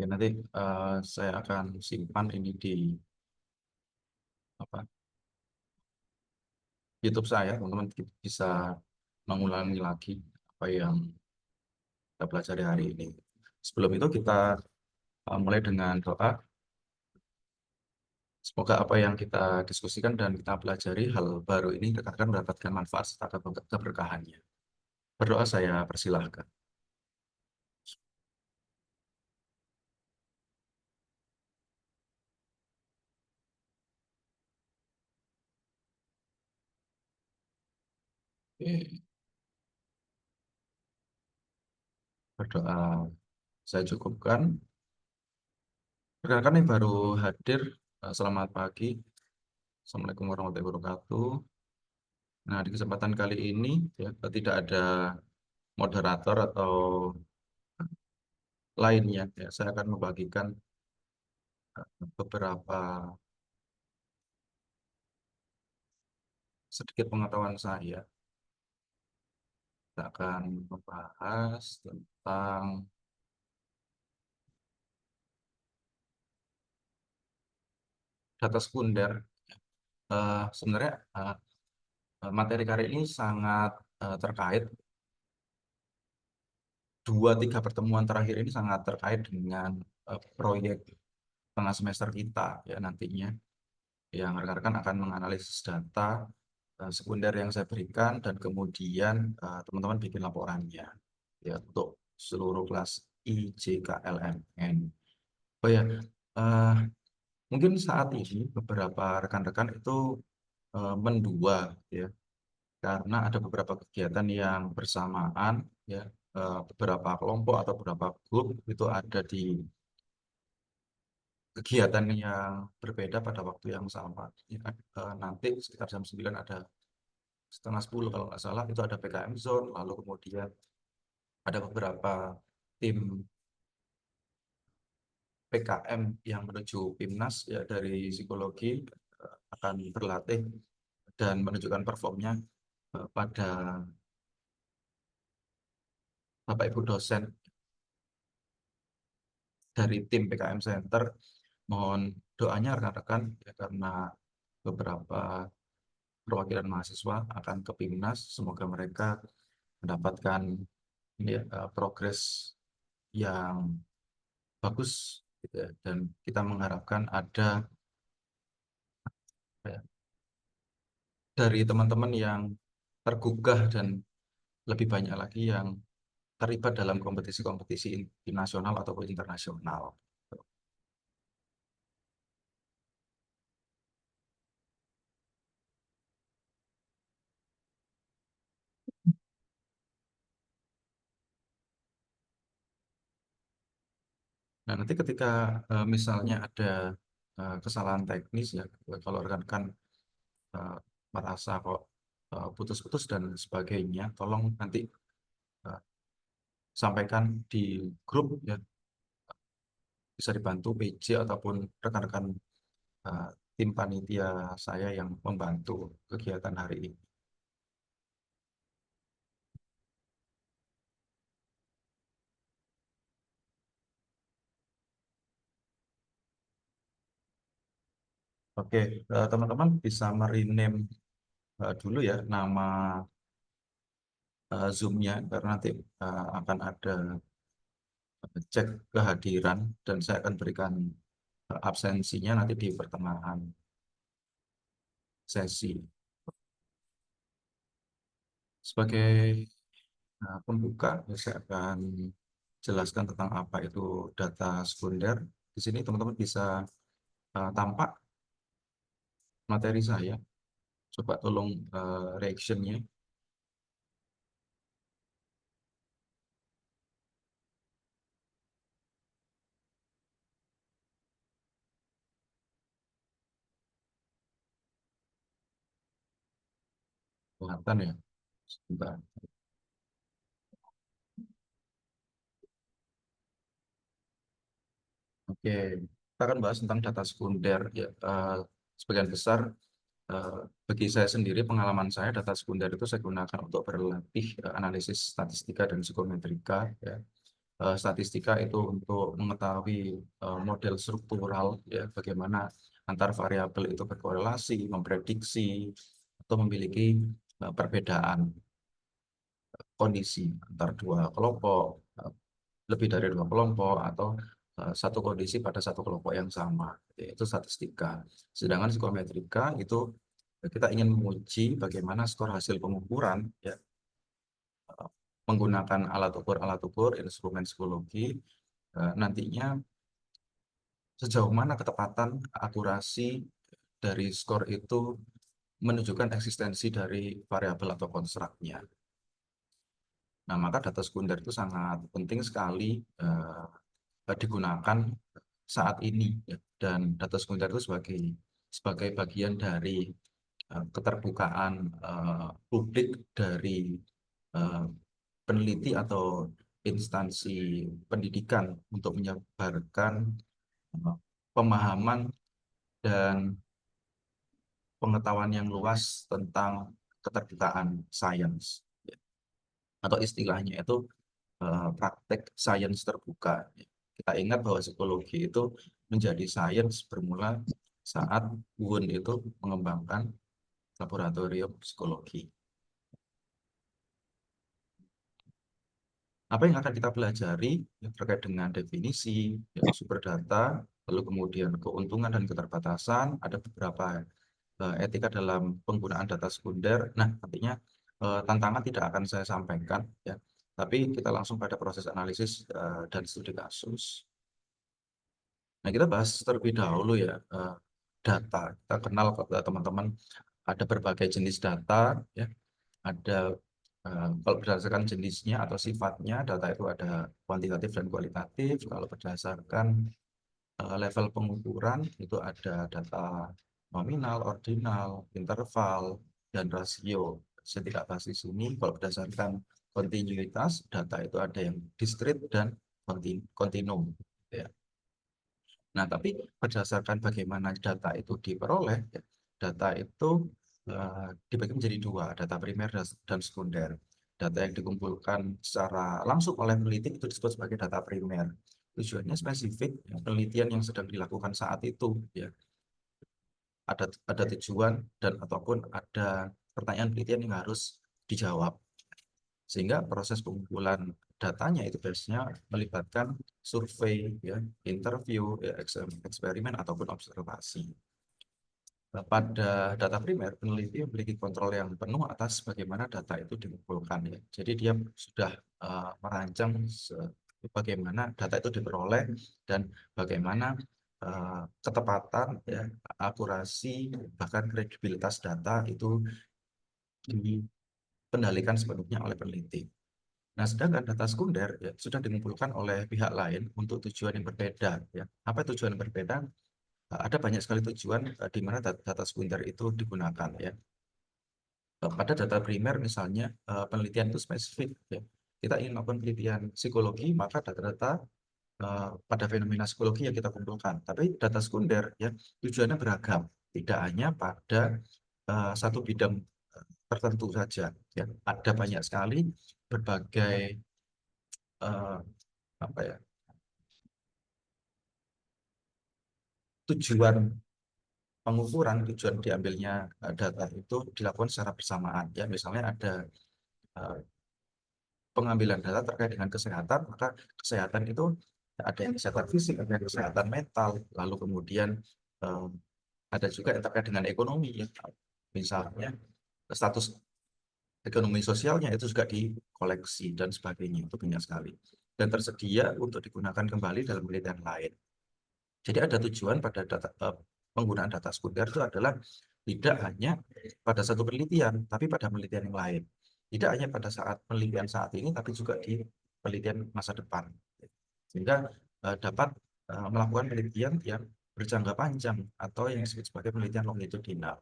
Oke, nanti saya akan simpan ini di apa YouTube saya. Teman-teman bisa mengulangi lagi apa yang kita pelajari hari ini. Sebelum itu kita mulai dengan doa. Semoga apa yang kita diskusikan dan kita pelajari hal baru ini akan mendapatkan manfaat serta keberkahannya. Berdoa saya persilahkan. Oke, berdoa saya cukupkan. Rekan-rekan yang baru hadir, selamat pagi. Assalamualaikum warahmatullahi wabarakatuh. Nah, di kesempatan kali ini ya, tidak ada moderator atau lainnya. Ya, saya akan membagikan beberapa sedikit pengetahuan saya. Kita akan membahas tentang data sekunder. Sebenarnya materi kali ini sangat terkait. Dua tiga pertemuan terakhir ini sangat terkait dengan proyek tengah semester kita ya nantinya, yang rekan-rekan akan menganalisis data sekunder yang saya berikan dan kemudian teman-teman bikin laporannya ya untuk seluruh kelas IJKLMN. Oh ya, eh, mungkin saat ini beberapa rekan-rekan itu mendua ya, karena ada beberapa kegiatan yang bersamaan ya, beberapa kelompok atau beberapa grup itu ada di kegiatan yang berbeda pada waktu yang sama. Ya, nanti sekitar jam 9 ada setengah 10 kalau nggak salah itu ada PKM Zone, lalu kemudian ada beberapa tim PKM yang menuju PIMNAS ya dari psikologi akan berlatih dan menunjukkan performnya pada Bapak Ibu dosen dari tim PKM Center. Mohon doanya rekan-rekan ya, karena beberapa perwakilan mahasiswa akan ke PIMNAS. Semoga mereka mendapatkan ini ya, progres yang bagus gitu ya. Dan kita mengharapkan ada ya, dari teman-teman yang tergugah dan lebih banyak lagi yang terlibat dalam kompetisi-kompetisi nasional ataupun internasional. Nah, nanti ketika misalnya ada kesalahan teknis ya, kalau rekan-rekan eh, merasa kok putus-putus dan sebagainya, tolong nanti eh, sampaikan di grup ya, bisa dibantu PJ ataupun rekan-rekan eh, tim panitia saya yang membantu kegiatan hari ini. Oke, teman-teman bisa merename dulu ya nama Zoom-nya karena nanti akan ada cek kehadiran dan saya akan berikan absensinya nanti di pertengahan sesi. Sebagai pembuka, saya akan jelaskan tentang apa itu data sekunder. Di sini teman-teman bisa tampak materi saya. Coba tolong reaction-nya. Kelihatan ya. Sebentar. Oke, kita akan bahas tentang data sekunder. Ya, sebagian besar eh, bagi saya sendiri, pengalaman saya data sekunder itu saya gunakan untuk berlatih analisis statistika dan psikometrika. Ya. statistika itu untuk mengetahui model struktural, ya, bagaimana antar variabel itu berkorelasi, memprediksi, atau memiliki perbedaan kondisi antar dua kelompok, lebih dari dua kelompok, atau satu kondisi pada satu kelompok yang sama, yaitu statistika. Sedangkan psikometrika itu kita ingin menguji bagaimana skor hasil pengukuran, ya, menggunakan alat ukur, instrumen psikologi, nantinya sejauh mana ketepatan akurasi dari skor itu menunjukkan eksistensi dari variabel atau konstruknya. Nah, maka data sekunder itu sangat penting sekali digunakan saat ini, ya. Dan data sekunder itu sebagai bagian dari keterbukaan publik dari eh, peneliti atau instansi pendidikan untuk menyebarkan pemahaman dan pengetahuan yang luas tentang keterbukaan sains, ya. Atau istilahnya itu praktek sains terbuka. Kita ingat bahwa psikologi itu menjadi sains bermula saat Wundt itu mengembangkan laboratorium psikologi. Apa yang akan kita pelajari ya, terkait dengan definisi, ya, sumber data, lalu kemudian keuntungan dan keterbatasan, ada beberapa etika dalam penggunaan data sekunder. Nah, nantinya tantangan tidak akan saya sampaikan, ya, tapi kita langsung pada proses analisis dan studi kasus. Nah, kita bahas terlebih dahulu, ya, data. Kita kenal teman-teman ada berbagai jenis data, ya. Ada kalau berdasarkan jenisnya atau sifatnya, data itu ada kuantitatif dan kualitatif. Kalau berdasarkan level pengukuran itu ada data nominal, ordinal, interval, dan rasio. Saya tidak bahas di sini. Kalau berdasarkan kontinuitas, data itu ada yang diskrit dan kontinum, ya. Nah, tapi berdasarkan bagaimana data itu diperoleh, ya, data itu dibagi menjadi dua, data primer dan sekunder. Data yang dikumpulkan secara langsung oleh peneliti itu disebut sebagai data primer. Tujuannya spesifik, ya, penelitian yang sedang dilakukan saat itu, ya. Ada tujuan dan ataupun ada pertanyaan penelitian yang harus dijawab. Sehingga proses pengumpulan datanya itu biasanya melibatkan survei, ya, interview, ya, eksperimen ataupun observasi. Pada data primer, peneliti memiliki kontrol yang penuh atas bagaimana data itu dikumpulkan, ya. Jadi dia sudah merancang bagaimana data itu diperoleh dan bagaimana ketepatan, ya, akurasi, bahkan kredibilitas data itu dikendalikan sepenuhnya oleh peneliti. Nah, sedangkan data sekunder, ya, sudah dikumpulkan oleh pihak lain untuk tujuan yang berbeda, ya. Apa tujuan yang berbeda? Ada banyak sekali tujuan di mana data sekunder itu digunakan, ya. Pada data primer misalnya penelitian itu spesifik, ya. Kita ingin melakukan penelitian psikologi, maka data-data pada fenomena psikologi yang kita kumpulkan. Tapi data sekunder, ya, tujuannya beragam, tidak hanya pada satu bidang tertentu saja, ya. Ada banyak sekali berbagai apa ya, tujuan pengukuran, tujuan diambilnya data itu dilakukan secara bersamaan, ya. Misalnya ada eh, pengambilan data terkait dengan kesehatan, maka kesehatan itu ada yang kesehatan fisik, ada yang kesehatan mental, lalu kemudian eh, ada juga yang terkait dengan ekonomi, ya. Misalnya status ekonomi sosialnya itu juga dikoleksi dan sebagainya, itu banyak sekali dan tersedia untuk digunakan kembali dalam penelitian lain. Jadi ada tujuan pada penggunaan data sekunder itu adalah tidak hanya pada satu penelitian, tapi pada penelitian yang lain. Tidak hanya pada saat penelitian saat ini, tapi juga di penelitian masa depan. Sehingga dapat melakukan penelitian yang berjangka panjang atau yang disebut sebagai penelitian longitudinal.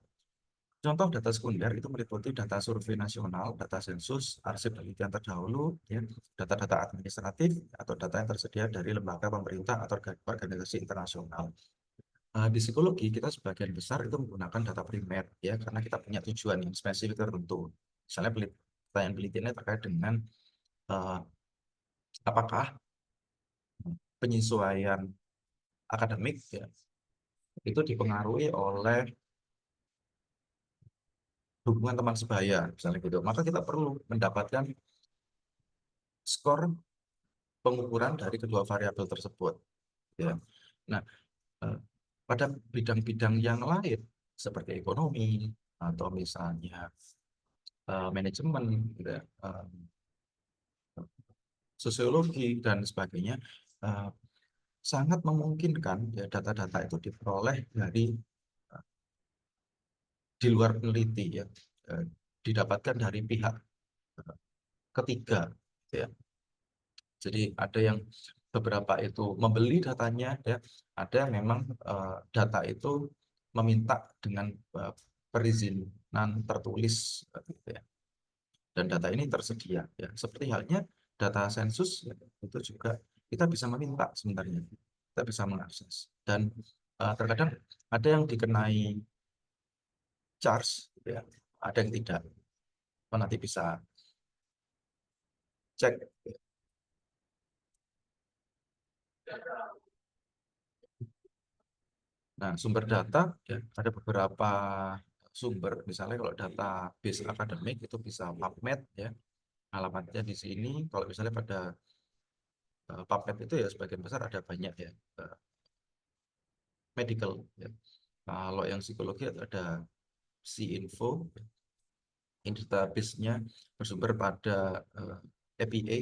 Contoh data sekunder itu meliputi data survei nasional, data sensus, arsip penelitian terdahulu, ya, data-data administratif, atau data yang tersedia dari lembaga pemerintah atau organisasi internasional. Di psikologi kita sebagian besar itu menggunakan data primer, ya, karena kita punya tujuan yang spesifik tertentu. Misalnya pertanyaan penelitiannya terkait dengan apakah penyesuaian akademik ya, itu dipengaruhi oleh hubungan teman sebaya misalnya gitu. Maka kita perlu mendapatkan skor pengukuran dari kedua variabel tersebut ya. Nah, eh, pada bidang-bidang yang lain seperti ekonomi atau misalnya manajemen gitu ya, sosiologi dan sebagainya, eh, sangat memungkinkan ya data-data itu diperoleh dari eh, di luar peneliti ya, eh, didapatkan dari pihak eh, ketiga ya. Jadi ada yang beberapa itu membeli datanya ya, ada yang memang data itu meminta dengan perizinan tertulis gitu ya. Dan data ini tersedia ya. Seperti halnya data sensus ya, itu juga kita bisa meminta sebenarnya. Kita bisa mengakses. Dan terkadang ada yang dikenai charge ya, ada yang tidak. Nanti bisa cek. Nah, sumber data ya, ada beberapa sumber. Misalnya kalau data base akademik itu bisa PubMed ya. Alamatnya di sini. Kalau misalnya pada PubMed itu ya sebagian besar ada banyak ya medical ya. Kalau yang psikologi ada C-Info. Ini database-nya bersumber pada APA.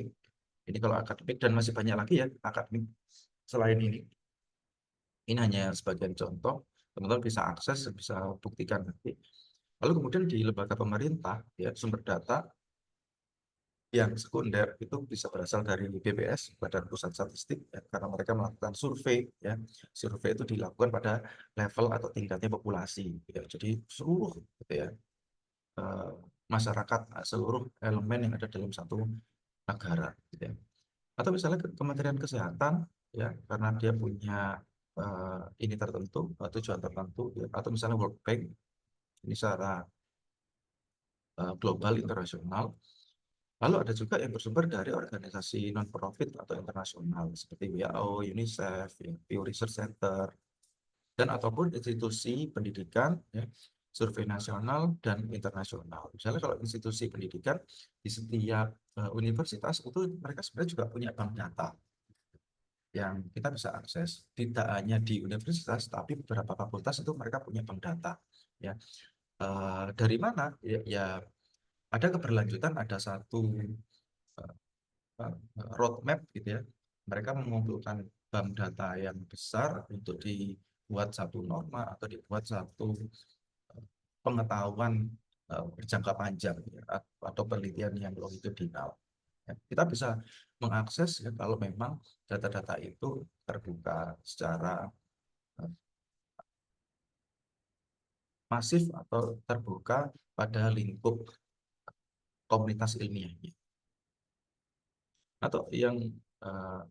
Ini kalau akademik dan masih banyak lagi ya akademik selain ini. Ini hanya sebagian contoh, teman-teman bisa akses, bisa buktikan nanti. Lalu kemudian di lembaga pemerintah, ya, sumber data yang sekunder itu bisa berasal dari BPS, Badan Pusat Statistik, ya, karena mereka melakukan survei. Ya. Survei itu dilakukan pada level atau tingkatnya populasi. Ya. Jadi seluruh gitu ya, eh, masyarakat, seluruh elemen yang ada dalam satu negara. Gitu ya. Atau misalnya Kementerian Kesehatan, ya, karena dia punya ini tertentu, tujuan tertentu, ya, atau misalnya World Bank, ini secara global internasional. Lalu ada juga yang bersumber dari organisasi non-profit atau internasional seperti WHO, UNICEF, ya, Pew Research Center, dan ataupun institusi pendidikan, ya, survei nasional dan internasional. Misalnya kalau institusi pendidikan di setiap universitas itu mereka sebenarnya juga punya bank data yang kita bisa akses. Tidak hanya di universitas, tapi beberapa fakultas itu mereka punya bank data. Ya, dari mana? Ya, ya ada keberlanjutan, ada satu uh, roadmap gitu ya. Mereka mengumpulkan bank data yang besar untuk dibuat satu norma atau dibuat satu pengetahuan berjangka panjang ya, atau penelitian yang longitudinal. Ya, kita bisa mengakses ya, kalau memang data-data itu terbuka secara eh, masif atau terbuka pada lingkup komunitas ilmiahnya. Atau yang uh,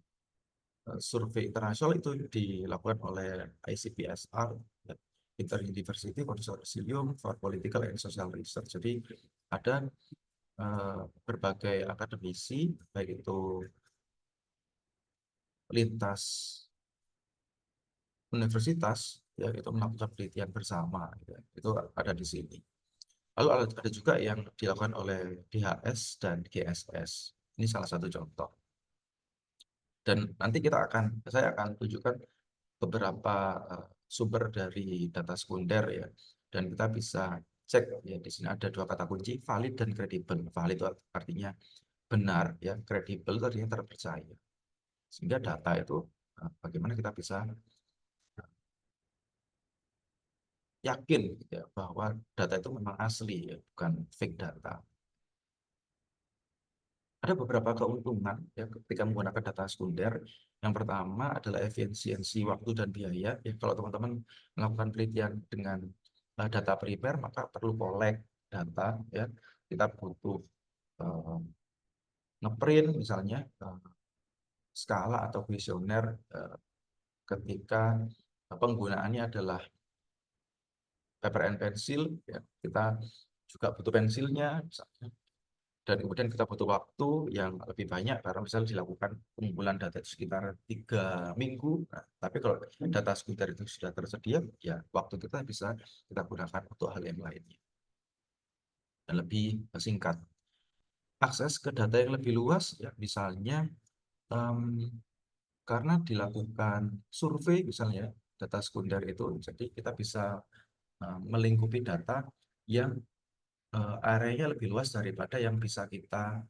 survei internasional itu dilakukan oleh ICPSR, ya, Inter-University Consortium for Political and Social Research. Jadi ada berbagai akademisi, baik itu lintas universitas, ya itu melakukan penelitian bersama, ya. Itu ada di sini. Lalu ada juga yang dilakukan oleh DHS dan GSS. Ini salah satu contoh. Dan nanti saya akan tunjukkan beberapa sumber dari data sekunder ya. Dan kita bisa cek ya, di sini ada dua kata kunci, valid dan kredibel. Valid itu artinya benar ya, kredibel itu artinya terpercaya. Sehingga data itu bagaimana kita bisa yakin ya, bahwa data itu memang asli ya, bukan fake data. Ada beberapa keuntungan ya ketika menggunakan data sekunder. Yang pertama adalah efisiensi waktu dan biaya. Ya, kalau teman-teman melakukan penelitian dengan data primer, maka perlu collect data. Ya, kita butuh uh, ngeprint misalnya skala atau kuesioner ketika penggunaannya adalah paper and pencil. Ya, kita juga butuh pensilnya misalnya. Dan kemudian kita butuh waktu yang lebih banyak karena misalnya dilakukan pengumpulan data itu sekitar 3 minggu. Nah, tapi kalau data sekunder itu sudah tersedia, ya waktu kita bisa kita gunakan untuk hal yang lainnya dan lebih singkat. Akses ke data yang lebih luas, ya misalnya em, karena dilakukan survei misalnya data sekunder itu, jadi kita bisa melingkupi data yang areanya lebih luas daripada yang bisa kita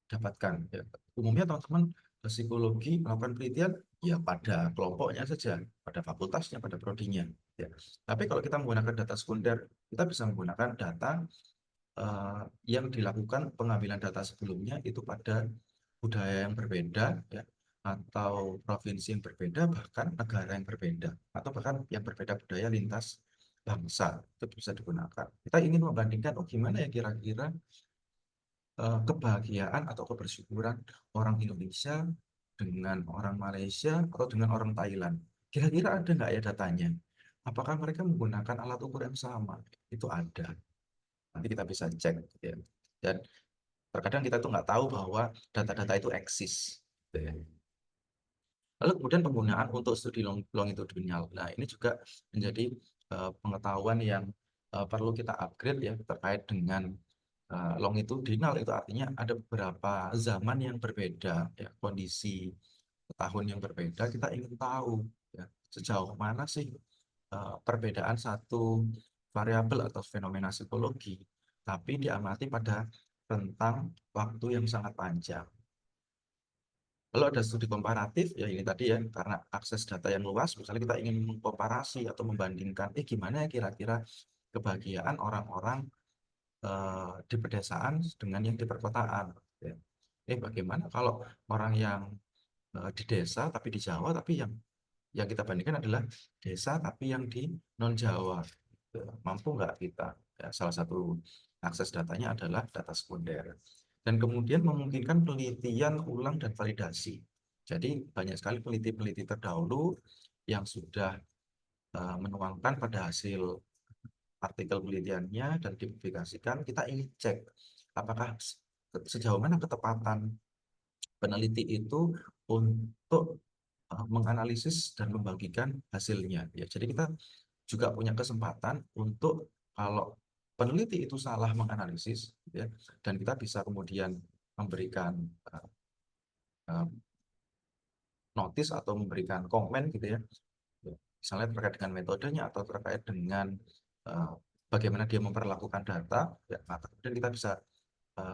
dapatkan. Ya. Umumnya teman-teman psikologi melakukan penelitian ya pada kelompoknya saja, pada fakultasnya, pada prodinya. Ya. Tapi kalau kita menggunakan data sekunder, kita bisa menggunakan data yang dilakukan pengambilan data sebelumnya itu pada budaya yang berbeda, ya, atau provinsi yang berbeda, bahkan negara yang berbeda, atau bahkan yang berbeda budaya lintas bangsa itu bisa digunakan. Kita ingin membandingkan, oh gimana ya kira-kira kebahagiaan atau kebersyukuran orang Indonesia dengan orang Malaysia atau dengan orang Thailand. Kira-kira ada nggak ya datanya? Apakah mereka menggunakan alat ukur yang sama? Itu ada. Nanti kita bisa cek. Ya. Dan terkadang kita tuh nggak tahu bahwa data-data itu eksis. Gitu ya. Lalu kemudian penggunaan untuk studi longitudinal. Nah, ini juga menjadi pengetahuan yang perlu kita upgrade ya terkait dengan longitudinal itu artinya ada beberapa zaman yang berbeda ya, kondisi tahun yang berbeda, kita ingin tahu ya, sejauh mana sih perbedaan satu variabel atau fenomena psikologi tapi diamati pada rentang waktu yang sangat panjang. Kalau ada studi komparatif, ya ini tadi ya, karena akses data yang luas, misalnya kita ingin mengkomparasi atau membandingkan, gimana ya kira-kira kebahagiaan orang-orang di pedesaan dengan yang di perkotaan. Ya. Bagaimana kalau orang yang di desa tapi di Jawa, tapi yang kita bandingkan adalah desa tapi yang di non Jawa. Mampu nggak kita? Ya, salah satu akses datanya adalah data sekunder. Dan kemudian memungkinkan penelitian ulang dan validasi. Jadi banyak sekali peneliti-peneliti terdahulu yang sudah menuangkan pada hasil artikel penelitiannya dan dipublikasikan, kita ingin cek apakah sejauh mana ketepatan peneliti itu untuk menganalisis dan membagikan hasilnya. Ya, jadi kita juga punya kesempatan untuk kalau peneliti itu salah menganalisis, ya, dan kita bisa kemudian memberikan uh, notice atau memberikan komen gitu ya, misalnya terkait dengan metodenya atau terkait dengan uh, bagaimana dia memperlakukan data, ya, maka kemudian kita bisa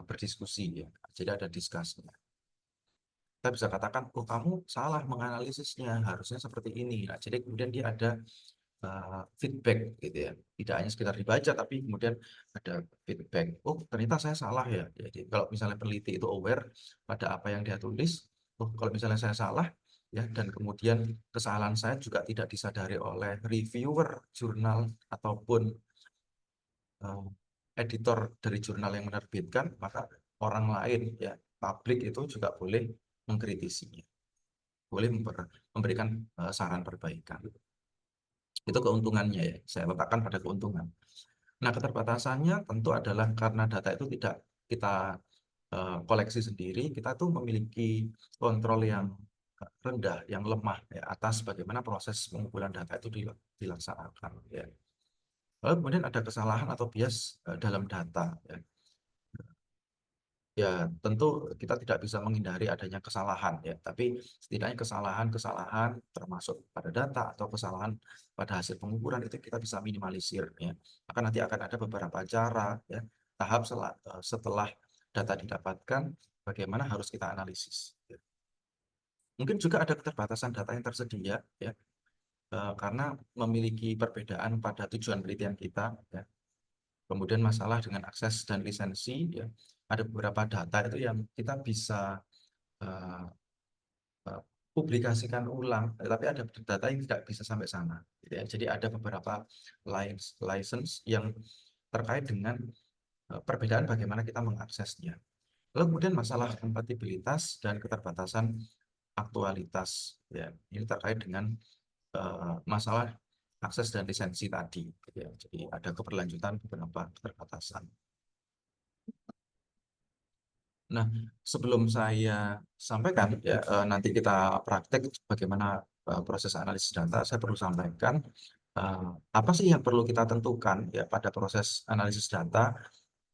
berdiskusi ya, jadi ada diskusinya. Kita bisa katakan, oh kamu salah menganalisisnya, harusnya seperti ini. Nah, jadi kemudian dia ada feedback gitu ya, tidak hanya sekedar dibaca tapi kemudian ada feedback, oh ternyata saya salah ya. Jadi kalau misalnya peneliti itu aware pada apa yang dia tulis, oh kalau misalnya saya salah ya, dan kemudian kesalahan saya juga tidak disadari oleh reviewer jurnal ataupun eh, editor dari jurnal yang menerbitkan, maka orang lain ya, publik itu juga boleh mengkritisinya, boleh memberikan saran perbaikan. Itu keuntungannya ya, saya letakkan pada keuntungan. Nah, keterbatasannya tentu adalah karena data itu tidak kita koleksi sendiri, kita tuh memiliki kontrol yang rendah, yang lemah ya, atas bagaimana proses pengumpulan data itu dilaksanakan. Ya. Lalu kemudian ada kesalahan atau bias dalam data. Ya. Ya, tentu kita tidak bisa menghindari adanya kesalahan ya, tapi setidaknya kesalahan-kesalahan termasuk pada data atau kesalahan pada hasil pengukuran itu kita bisa minimalisir ya. Maka nanti akan ada beberapa cara ya, tahap setelah data didapatkan bagaimana harus kita analisis. Ya. Mungkin juga ada keterbatasan data yang tersedia ya, karena memiliki perbedaan pada tujuan penelitian kita ya. Kemudian masalah dengan akses dan lisensi ya. Ada beberapa data itu yang kita bisa uh, uh, publikasikan ulang, tapi ada data yang tidak bisa sampai sana. Gitu ya. Jadi ada beberapa license yang terkait dengan perbedaan bagaimana kita mengaksesnya. Lalu kemudian masalah kompatibilitas dan keterbatasan aktualitas. Ya. Ini terkait dengan masalah akses dan lisensi tadi. Gitu ya. Jadi ada keberlanjutan beberapa keterbatasan. Nah, sebelum saya sampaikan ya, nanti kita praktek bagaimana proses analisis data, saya perlu sampaikan eh, apa sih yang perlu kita tentukan ya pada proses analisis data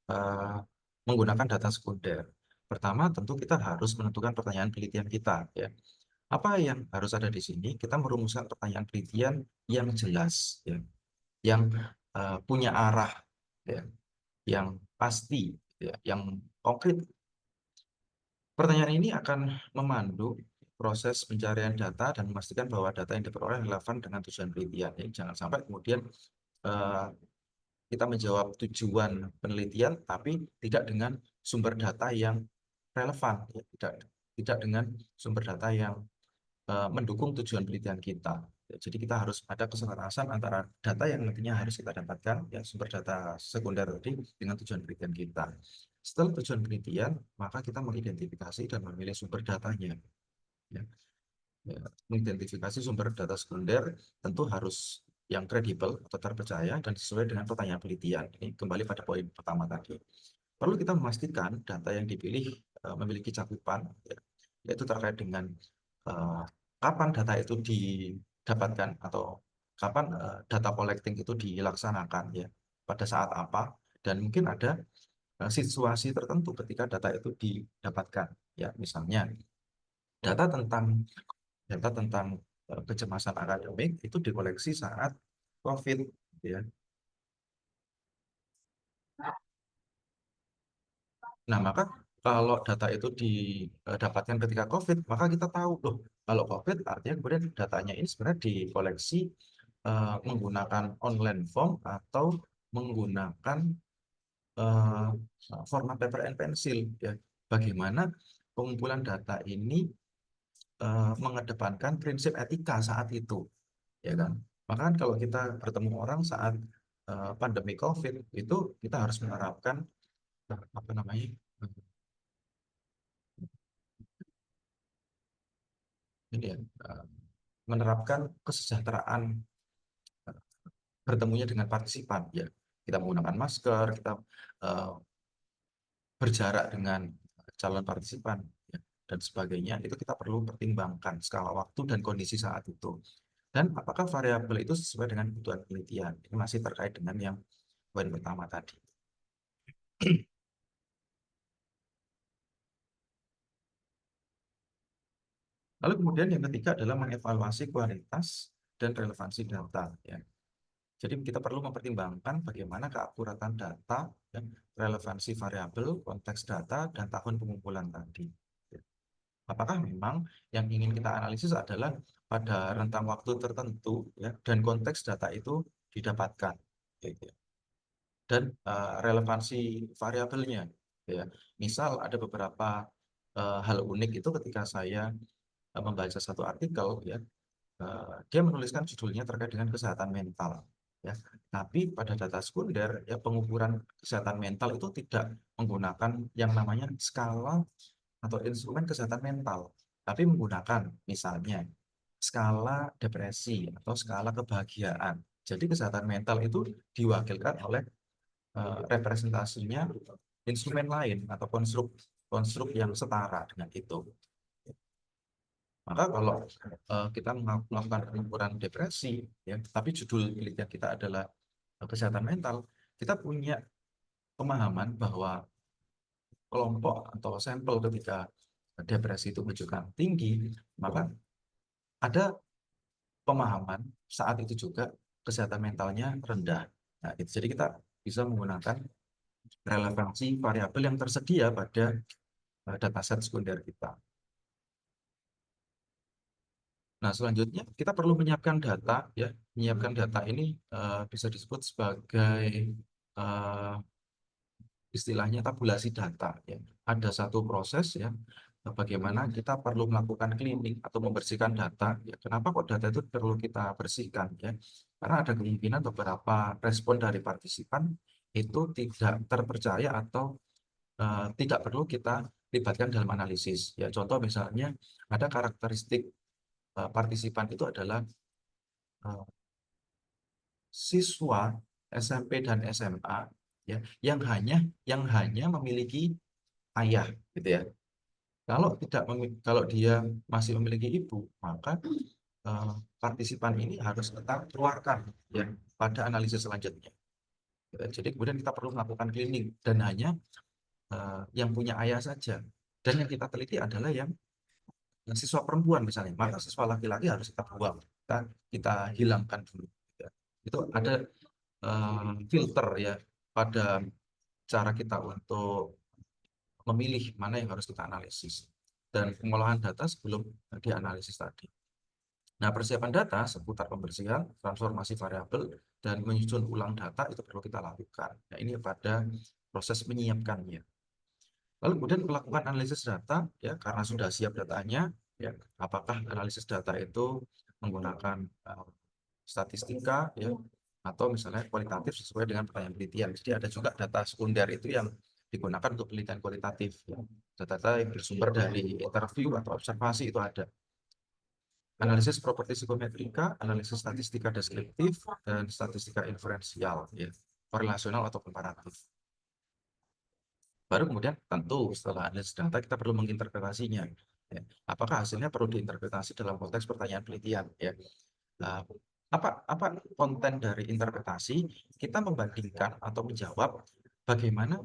eh, menggunakan data sekunder. Pertama, tentu kita harus menentukan pertanyaan penelitian kita ya. Apa yang harus ada di sini? Kita merumuskan pertanyaan penelitian yang jelas ya, yang punya arah ya, yang pasti ya, yang konkret. Pertanyaan ini akan memandu proses pencarian data dan memastikan bahwa data yang diperoleh relevan dengan tujuan penelitian. Jadi jangan sampai kemudian eh, kita menjawab tujuan penelitian, tapi tidak dengan sumber data yang relevan, ya. Tidak dengan sumber data yang mendukung tujuan penelitian kita. Ya, jadi kita harus ada keselarasan antara data yang nantinya harus kita dapatkan, ya sumber data sekunder tadi dengan tujuan penelitian kita. Setelah tujuan penelitian, maka kita mengidentifikasi dan memilih sumber datanya. Ya. Ya, mengidentifikasi sumber data sekunder tentu harus yang kredibel atau terpercaya dan sesuai dengan pertanyaan penelitian. Ini kembali pada poin pertama tadi. Perlu kita memastikan data yang dipilih memiliki cakupan, ya, yaitu terkait dengan uh, kapan data itu didapatkan atau kapan data collecting itu dilaksanakan, ya, pada saat apa, dan mungkin ada situasi tertentu ketika data itu didapatkan, ya, misalnya data tentang kecemasan akademik itu dikoleksi saat COVID, ya. Nah, maka kalau data itu didapatkan ketika COVID, maka kita tahu loh, kalau COVID artinya kemudian datanya ini sebenarnya dikoleksi menggunakan online form atau menggunakan eh, format paper and pencil, ya. Bagaimana pengumpulan data ini mengedepankan prinsip etika saat itu, ya kan? Maka kan kalau kita bertemu orang saat pandemi COVID itu kita harus menerapkan apa namanya, ini ya, menerapkan kesejahteraan bertemunya dengan partisipan, ya. Kita menggunakan masker, kita eh, berjarak dengan calon partisipan, ya, dan sebagainya. Itu kita perlu pertimbangkan skala waktu dan kondisi saat itu. Dan apakah variabel itu sesuai dengan kebutuhan penelitian? Ini masih terkait dengan yang poin pertama tadi. Lalu kemudian yang ketiga adalah mengevaluasi kualitas dan relevansi data, ya. Jadi kita perlu mempertimbangkan bagaimana keakuratan data, dan relevansi variabel, konteks data, dan tahun pengumpulan tadi. Apakah memang yang ingin kita analisis adalah pada rentang waktu tertentu, ya, dan konteks data itu didapatkan, gitu ya. Dan relevansi variabelnya, ya. Misal ada beberapa hal unik itu ketika saya membaca satu artikel, ya, dia menuliskan judulnya terkait dengan kesehatan mental, ya. Tapi pada data sekunder, ya, pengukuran kesehatan mental itu tidak menggunakan yang namanya skala atau instrumen kesehatan mental, tapi menggunakan misalnya skala depresi atau skala kebahagiaan. Jadi kesehatan mental itu diwakilkan oleh representasinya instrumen lain atau konstruk konstruk yang setara dengan itu. Maka kalau kita melakukan pengukuran depresi, ya, tapi judul penelitian kita adalah kesehatan mental, kita punya pemahaman bahwa kelompok atau sampel ketika depresi itu menunjukkan tinggi, maka ada pemahaman saat itu juga kesehatan mentalnya rendah. Nah, itu. Jadi kita bisa menggunakan relevansi variabel yang tersedia pada dataset sekunder kita. Nah, selanjutnya kita perlu menyiapkan data, ya. Menyiapkan data ini bisa disebut sebagai eh, istilahnya tabulasi data, ya. Ada satu proses, ya, bagaimana kita perlu melakukan cleaning atau membersihkan data, ya. Kenapa kok data itu perlu kita bersihkan, ya? Karena ada kemungkinan beberapa respon dari partisipan itu tidak terpercaya atau tidak perlu kita libatkan dalam analisis. Ya, contoh misalnya ada karakteristik partisipan itu adalah eh, siswa SMP dan SMA, ya, yang hanya memiliki ayah, gitu ya. Kalau dia masih memiliki ibu, maka partisipan ini harus tetap keluarkan ya pada analisis selanjutnya. Jadi kemudian kita perlu melakukan cleaning dan hanya yang punya ayah saja. Dan yang kita teliti adalah yang siswa perempuan misalnya, maka siswa laki-laki harus kita buang, kita hilangkan dulu. Ya. Itu ada filter ya pada cara kita untuk memilih mana yang harus kita analisis dan pengolahan data sebelum dianalisis tadi. Nah, persiapan data seputar pembersihan, transformasi variabel, dan menyusun ulang data itu perlu kita lakukan. Nah, ini pada proses menyiapkannya. Lalu kemudian melakukan analisis data, ya karena sudah siap datanya, ya apakah analisis data itu menggunakan statistika, ya atau misalnya kualitatif sesuai dengan pertanyaan penelitian. Jadi ada juga data sekunder itu yang digunakan untuk penelitian kualitatif. Ya. Data-data yang bersumber dari interview atau observasi itu ada. Analisis properti psikometrika, analisis statistika deskriptif, dan statistika inferensial, ya, korelasional atau komparatif. Baru kemudian tentu setelah analisis data kita perlu menginterpretasinya. Ya. Apakah hasilnya perlu diinterpretasi dalam konteks pertanyaan penelitian? Ya. Nah, apa konten dari interpretasi? Kita membandingkan atau menjawab bagaimana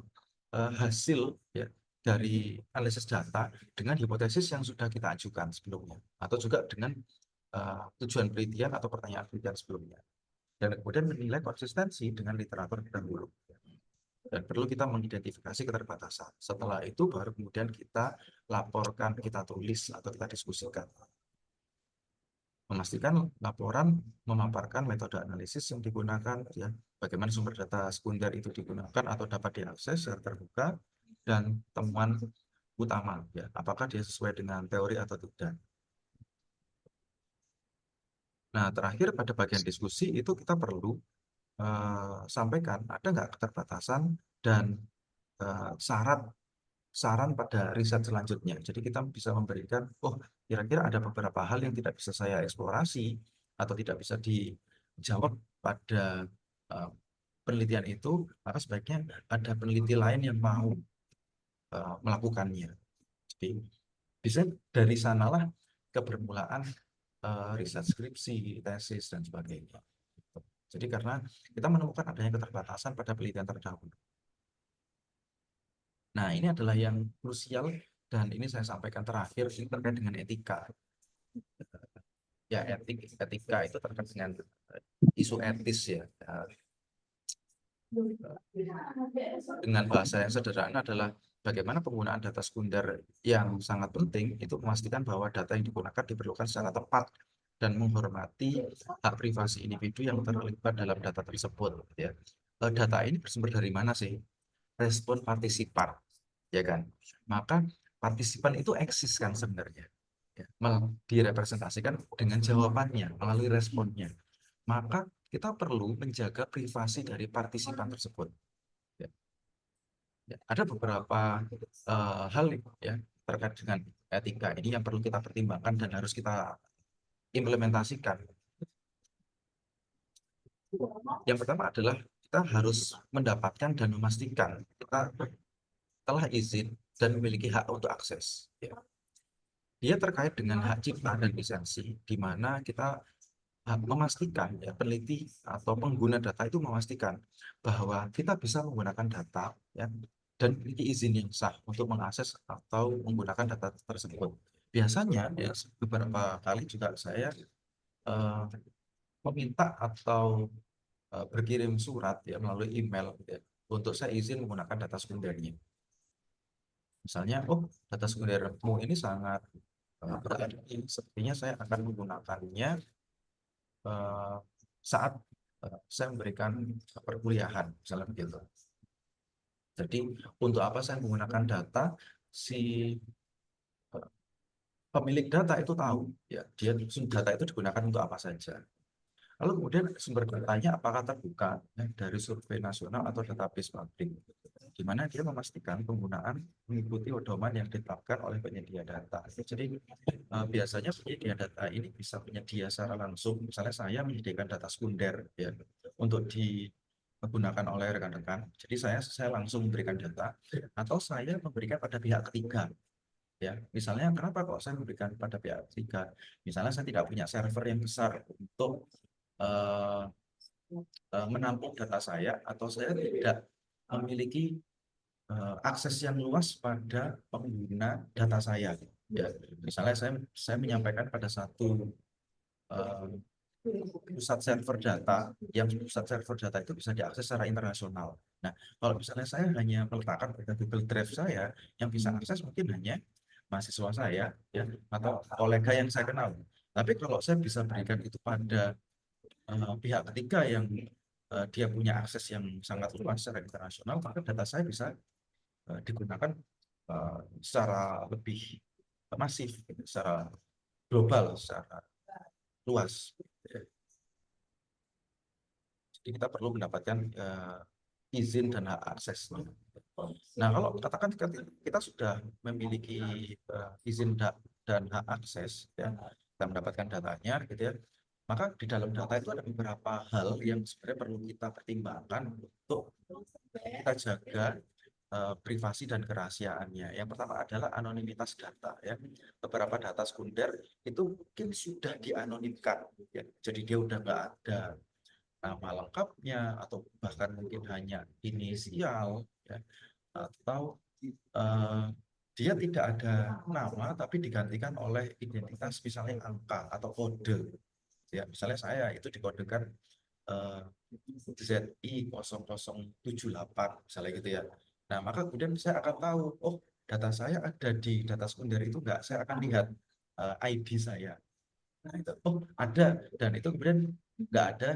hasil ya, dari analisis data dengan hipotesis yang sudah kita ajukan sebelumnya, atau juga dengan tujuan penelitian atau pertanyaan penelitian sebelumnya. Dan kemudian menilai konsistensi dengan literatur terdahulu. Dan perlu kita mengidentifikasi keterbatasan. Setelah itu baru kemudian kita laporkan, kita tulis atau kita diskusikan. Memastikan laporan memaparkan metode analisis yang digunakan, ya, bagaimana sumber data sekunder itu digunakan atau dapat diakses secara terbuka, dan temuan utama, ya, apakah dia sesuai dengan teori atau tidak. Nah, terakhir pada bagian diskusi itu kita perlu sampaikan ada nggak keterbatasan dan saran pada riset selanjutnya. Jadi kita bisa memberikan, oh kira-kira ada beberapa hal yang tidak bisa saya eksplorasi atau tidak bisa dijawab pada penelitian itu, maka sebaiknya ada peneliti lain yang mau melakukannya. Jadi bisa dari sanalah kebermulaan riset skripsi, tesis, dan sebagainya. Jadi karena kita menemukan adanya keterbatasan pada penelitian terdahulu. Nah, ini adalah yang krusial dan ini saya sampaikan terakhir, ini terkait dengan etika. Ya, etika itu terkait dengan isu etis ya. Dengan bahasa yang sederhana adalah bagaimana penggunaan data sekunder yang sangat penting itu memastikan bahwa data yang digunakan diperlukan secara tepat dan menghormati hak privasi individu yang terlibat dalam data tersebut. Ya. Data ini bersumber dari mana sih? Respon partisipan, ya kan? Maka partisipan itu eksis kan sebenarnya, ya, direpresentasikan dengan jawabannya melalui responnya. Maka kita perlu menjaga privasi dari partisipan tersebut. Ya. Ya, ada beberapa hal ya terkait dengan etika ini yang perlu kita pertimbangkan dan harus kita implementasikan. Yang pertama adalah kita harus mendapatkan dan memastikan kita telah izin dan memiliki hak untuk akses. Ya. Dia terkait dengan hak cipta dan lisensi, di mana kita memastikan ya peneliti atau pengguna data itu memastikan bahwa kita bisa menggunakan data ya dan memiliki izin yang sah untuk mengakses atau menggunakan data tersebut. Biasanya ya beberapa kali juga saya eh, meminta atau berkirim surat ya melalui email ya, untuk saya izin menggunakan data sekundernya. Misalnya, oh data sekundermu ini sangat berarti, sepertinya saya akan menggunakannya saat saya memberikan perkuliahan, misalnya begitu. Jadi untuk apa saya menggunakan data, si pemilik data itu tahu, ya dia data itu digunakan untuk apa saja. Lalu kemudian sumber datanya apakah terbuka ya, dari survei nasional atau database publik, di mana dia memastikan penggunaan mengikuti pedoman yang ditetapkan oleh penyedia data. Jadi biasanya penyedia data ini bisa penyedia secara langsung, misalnya saya menyediakan data sekunder ya untuk digunakan oleh rekan-rekan. Jadi saya langsung memberikan data atau saya memberikan pada pihak ketiga. Ya, misalnya kenapa kok saya memberikan pada pihak ketiga? Misalnya saya tidak punya server yang besar untuk eh, menampung data saya atau saya tidak memiliki akses yang luas pada pengguna data saya. Ya, misalnya saya menyampaikan pada satu eh, pusat server data, yang pusat server data itu bisa diakses secara internasional. Nah, kalau misalnya saya hanya meletakkan pada Google Drive saya, yang bisa akses mungkin hanya mahasiswa saya, ya, atau kolega yang saya kenal. Tapi kalau saya bisa berikan itu pada pihak ketiga yang dia punya akses yang sangat luas secara internasional, maka data saya bisa digunakan secara lebih masif, secara global, secara luas. Jadi kita perlu mendapatkan izin dan hak akses. Nah, kalau katakan kita sudah memiliki izin dan hak akses, ya, kita mendapatkan datanya, gitu ya. Maka di dalam data itu ada beberapa hal yang sebenarnya perlu kita pertimbangkan untuk kita jaga privasi dan kerahasiaannya. Yang pertama adalah anonimitas data. Ya, beberapa data sekunder itu mungkin sudah dianonimkan. Ya. Jadi dia udah nggak ada nama lengkapnya atau bahkan mungkin hanya inisial, ya, atau eh, dia tidak ada nama tapi digantikan oleh identitas misalnya angka atau kode. Ya, misalnya saya itu dikodekan eh, ZI0078 misalnya gitu ya. Nah, maka kemudian saya akan tahu, oh, data saya ada di data sekunder itu enggak, saya akan lihat ID saya. Nah, itu, oh, ada, dan itu kemudian enggak ada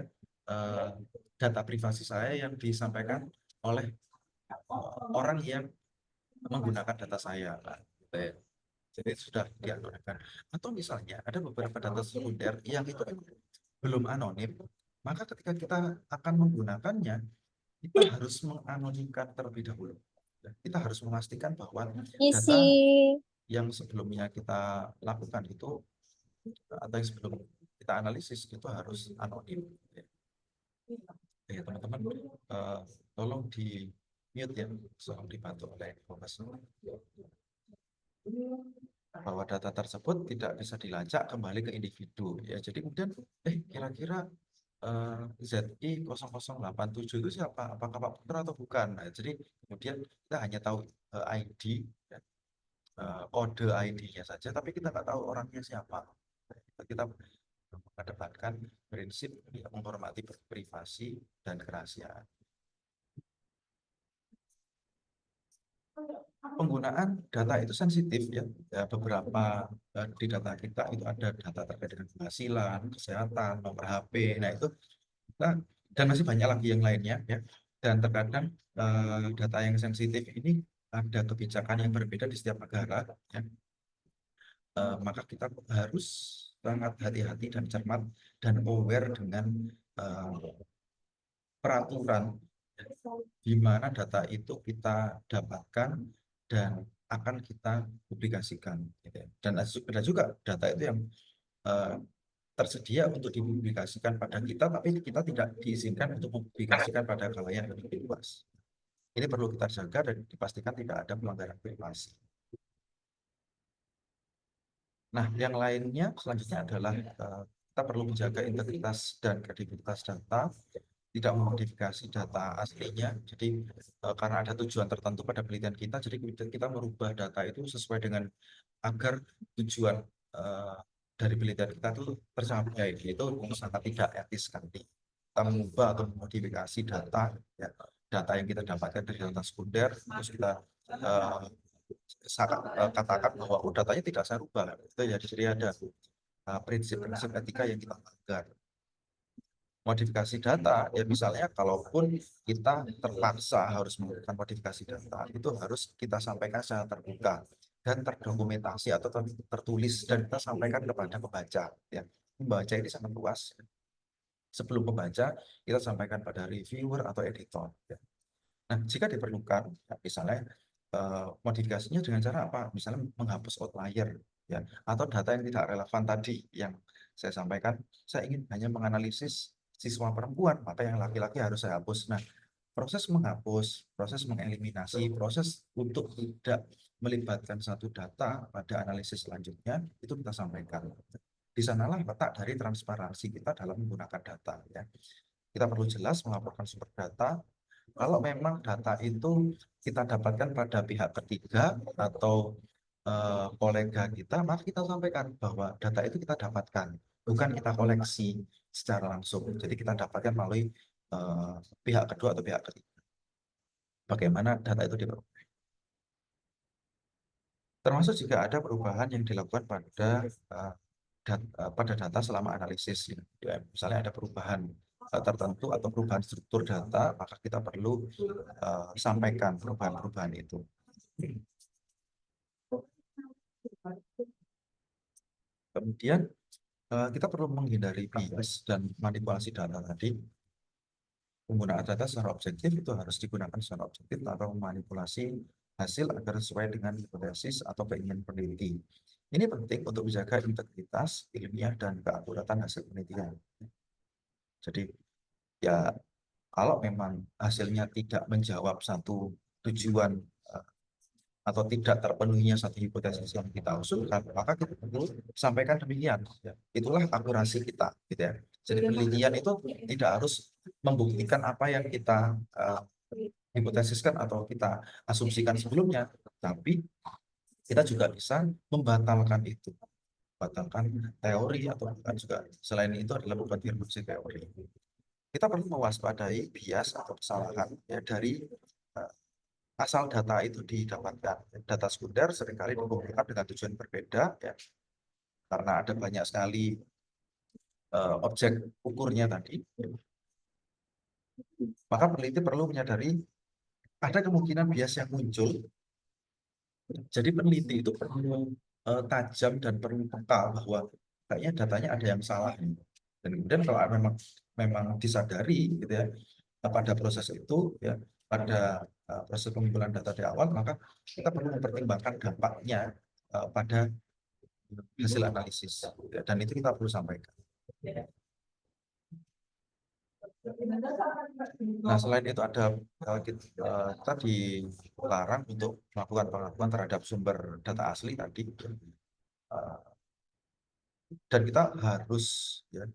eh, data privasi saya yang disampaikan oleh orang yang menggunakan data saya. Nah, gitu ya. Jadi sudah dianonimkan. Atau misalnya ada beberapa data sekunder yang itu belum anonim, maka ketika kita akan menggunakannya, kita harus menganonimkan terlebih dahulu. Kita harus memastikan bahwa Isi. data yang sebelumnya kita lakukan itu atau yang sebelum kita analisis itu harus anonim. Ya, teman-teman, tolong di mute ya, tolong dibantu oleh Bapak bahwa data tersebut tidak bisa dilacak kembali ke individu. Ya, jadi kemudian, kira-kira ZI0087 itu siapa? Apakah Pak Putra atau bukan? Nah, jadi kemudian kita hanya tahu ID, ya, kode ID-nya saja, tapi kita nggak tahu orangnya siapa. Kita mengedepankan prinsip ya, menghormati privasi dan kerahasiaan. Penggunaan data itu sensitif ya. Ya, beberapa di data kita itu ada data terkait dengan penghasilan, kesehatan, nomor HP. Nah, itu kita, dan masih banyak lagi yang lainnya ya. Dan terkadang data yang sensitif ini ada kebijakan yang berbeda di setiap negara ya. Maka kita harus sangat hati-hati dan cermat dan aware dengan peraturan di mana data itu kita dapatkan dan akan kita publikasikan. Gitu ya. Dan ada juga data itu yang eh, tersedia untuk dipublikasikan pada kita, tapi kita tidak diizinkan untuk mempublikasikan pada khalayak yang lebih luas. Ini perlu kita jaga dan dipastikan tidak ada pelanggaran privasi. Nah, yang lainnya selanjutnya adalah kita perlu menjaga integritas dan kredibilitas data, tidak memodifikasi data aslinya. Jadi karena ada tujuan tertentu pada penelitian kita, jadi kita merubah data itu sesuai dengan agar tujuan eh, dari penelitian kita itu tercapai. Itu sangat tidak etis sekali. Kita mengubah atau memodifikasi data, ya, data yang kita dapatkan dari data sekunder, terus kita eh, katakan bahwa datanya tidak saya rubah. Itu ya, jadi ada prinsip-prinsip etika yang kita langgar. Modifikasi data, ya misalnya kalaupun kita terpaksa harus melakukan modifikasi data, itu harus kita sampaikan secara terbuka dan terdokumentasi atau tertulis dan kita sampaikan kepada pembaca. Ya, pembaca ini sangat luas. Sebelum pembaca, kita sampaikan pada reviewer atau editor. Ya. Nah, jika diperlukan, ya, misalnya modifikasinya dengan cara apa? Misalnya menghapus outlier, ya, atau data yang tidak relevan tadi yang saya sampaikan. Saya ingin hanya menganalisis siswa perempuan, maka yang laki-laki harus saya hapus. Nah, proses menghapus, proses mengeliminasi, proses untuk tidak melibatkan satu data pada analisis selanjutnya itu kita sampaikan. Di sanalah letak dari transparansi kita dalam menggunakan data ya. Kita perlu jelas melaporkan sumber data. Kalau memang data itu kita dapatkan pada pihak ketiga atau kolega kita, maka kita sampaikan bahwa data itu kita dapatkan, bukan kita koleksi secara langsung. Jadi kita dapatkan melalui pihak kedua atau pihak ketiga. Bagaimana data itu diperoleh. Termasuk jika ada perubahan yang dilakukan pada data selama analisis. Ya, misalnya ada perubahan tertentu atau perubahan struktur data, maka kita perlu sampaikan perubahan-perubahan itu. Kemudian kita perlu menghindari bias dan manipulasi data tadi. Penggunaan data secara objektif itu harus digunakan secara objektif atau memanipulasi hasil agar sesuai dengan hipotesis atau keinginan peneliti. Ini penting untuk menjaga integritas ilmiah dan keakuratan hasil penelitian. Jadi ya kalau memang hasilnya tidak menjawab satu tujuan atau tidak terpenuhinya satu hipotesis yang kita usulkan, maka kita perlu sampaikan demikian. Itulah akurasi kita, gitu ya. Jadi penelitian itu tidak harus membuktikan apa yang kita hipotesiskan atau kita asumsikan sebelumnya, tapi kita juga bisa membatalkan itu, batalkan teori atau bukan juga selain itu adalah konfirmasi teori. Kita perlu mewaspadai bias atau kesalahan ya dari asal data itu didapatkan. Data sekunder seringkali dikumpulkan dengan tujuan berbeda ya, karena ada banyak sekali objek ukurnya tadi. Maka peneliti perlu menyadari ada kemungkinan bias yang muncul. Jadi peneliti itu perlu tajam dan perlu peka bahwa kayaknya datanya ada yang salah. Dan kemudian kalau memang disadari gitu ya pada proses itu ya, pada proses pengumpulan data di awal, maka kita perlu mempertimbangkan dampaknya pada hasil analisis ya, dan itu kita perlu sampaikan. Nah, selain itu ada kita dilarang untuk melakukan pengakuan terhadap sumber data asli tadi, dan kita harus ya,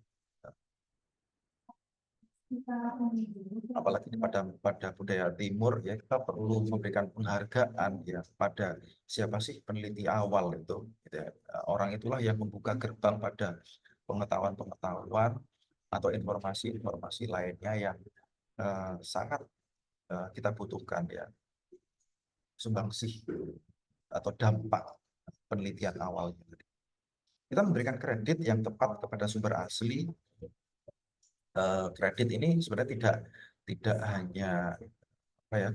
apalagi pada budaya timur ya, kita perlu memberikan penghargaan ya pada siapa sih peneliti awal itu gitu ya. Orang itulah yang membuka gerbang pada pengetahuan atau informasi-informasi lainnya yang sangat kita butuhkan ya, sumbangsih atau dampak penelitian awal. Kita memberikan kredit yang tepat kepada sumber asli. Kredit ini sebenarnya tidak hanya apa ya,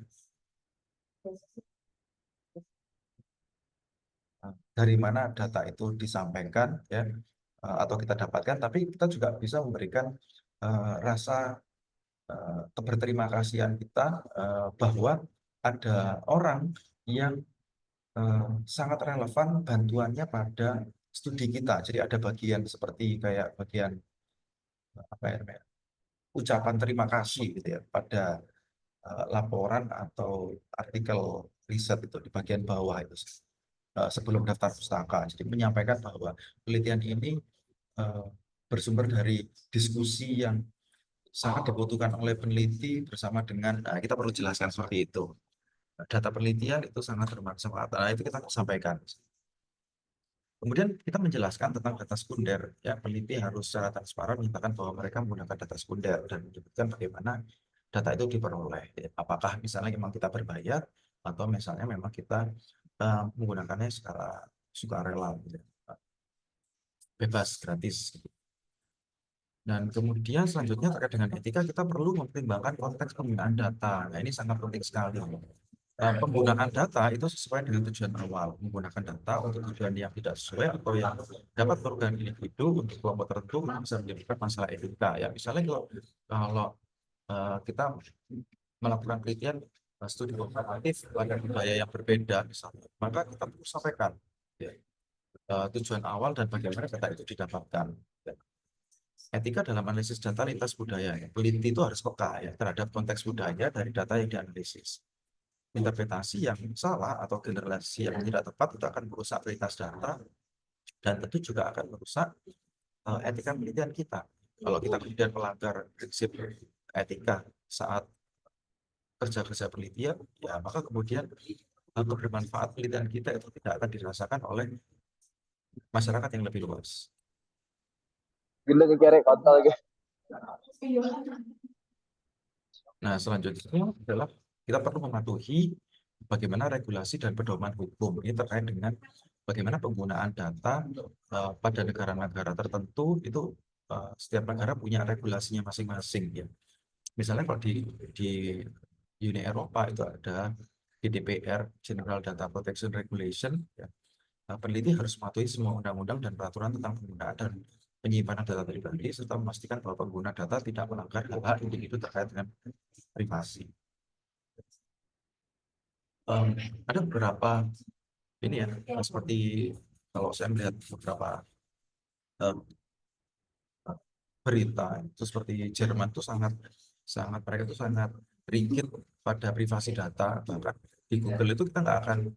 dari mana data itu disampaikan ya, atau kita dapatkan, tapi kita juga bisa memberikan rasa keberterima-kasihan kita bahwa ada orang yang sangat relevan bantuannya pada studi kita. Jadi ada bagian seperti kayak bagian apa ya namanya, ucapan terima kasih gitu ya pada laporan atau artikel riset itu di bagian bawah itu sebelum daftar pustaka. Jadi menyampaikan bahwa penelitian ini eh, bersumber dari diskusi yang sangat dibutuhkan oleh peneliti bersama dengan kita perlu jelaskan seperti itu. Data penelitian itu sangat bermanfaat. Nah, itu kita sampaikan. Kemudian kita menjelaskan tentang data sekunder. Ya, peneliti harus secara transparan menyatakan bahwa mereka menggunakan data sekunder dan menyebutkan bagaimana data itu diperoleh. Ya, apakah misalnya memang kita berbayar atau misalnya memang kita menggunakannya secara sukarela, gitu, bebas, gratis. Dan kemudian selanjutnya terkait dengan etika, kita perlu mempertimbangkan konteks penggunaan data. Nah, ini sangat penting sekali. Penggunaan data itu sesuai dengan tujuan awal. Menggunakan data untuk tujuan yang tidak sesuai atau yang dapat merugikan individu untuk kelompok tertentu bisa menyebabkan masalah etika. Ya, misalnya kalau kita melakukan penelitian studi komparatif pada budaya yang berbeda, misalnya, maka kita perlu sampaikan ya, tujuan awal dan bagaimana data itu didapatkan. Ya. etika dalam analisis data lintas budaya. Ya. Peneliti itu harus peka ya terhadap konteks budaya dari data yang dianalisis. Interpretasi yang salah atau generalisasi yang tidak tepat itu akan merusak kualitas data dan tentu juga akan merusak etika penelitian kita. Kalau kita kemudian melanggar prinsip etika saat kerja-kerja penelitian, ya maka kemudian kebermanfaat penelitian kita itu tidak akan dirasakan oleh masyarakat yang lebih luas. Gila kira kontol gitu. Nah, selanjutnya adalah kita perlu mematuhi bagaimana regulasi dan pedoman hukum ini terkait dengan bagaimana penggunaan data pada negara-negara tertentu itu setiap negara punya regulasinya masing-masing ya. Misalnya kalau di Uni Eropa itu ada GDPR, General Data Protection Regulation ya. Peneliti harus mematuhi semua undang-undang dan peraturan tentang penggunaan dan penyimpanan data pribadi serta memastikan bahwa pengguna data tidak melanggar hak-hak individu terkait dengan privasi. Ada beberapa ini ya, seperti kalau saya melihat beberapa berita itu seperti Jerman itu sangat mereka itu sangat rigid pada privasi data. Bahkan di Google itu kita akan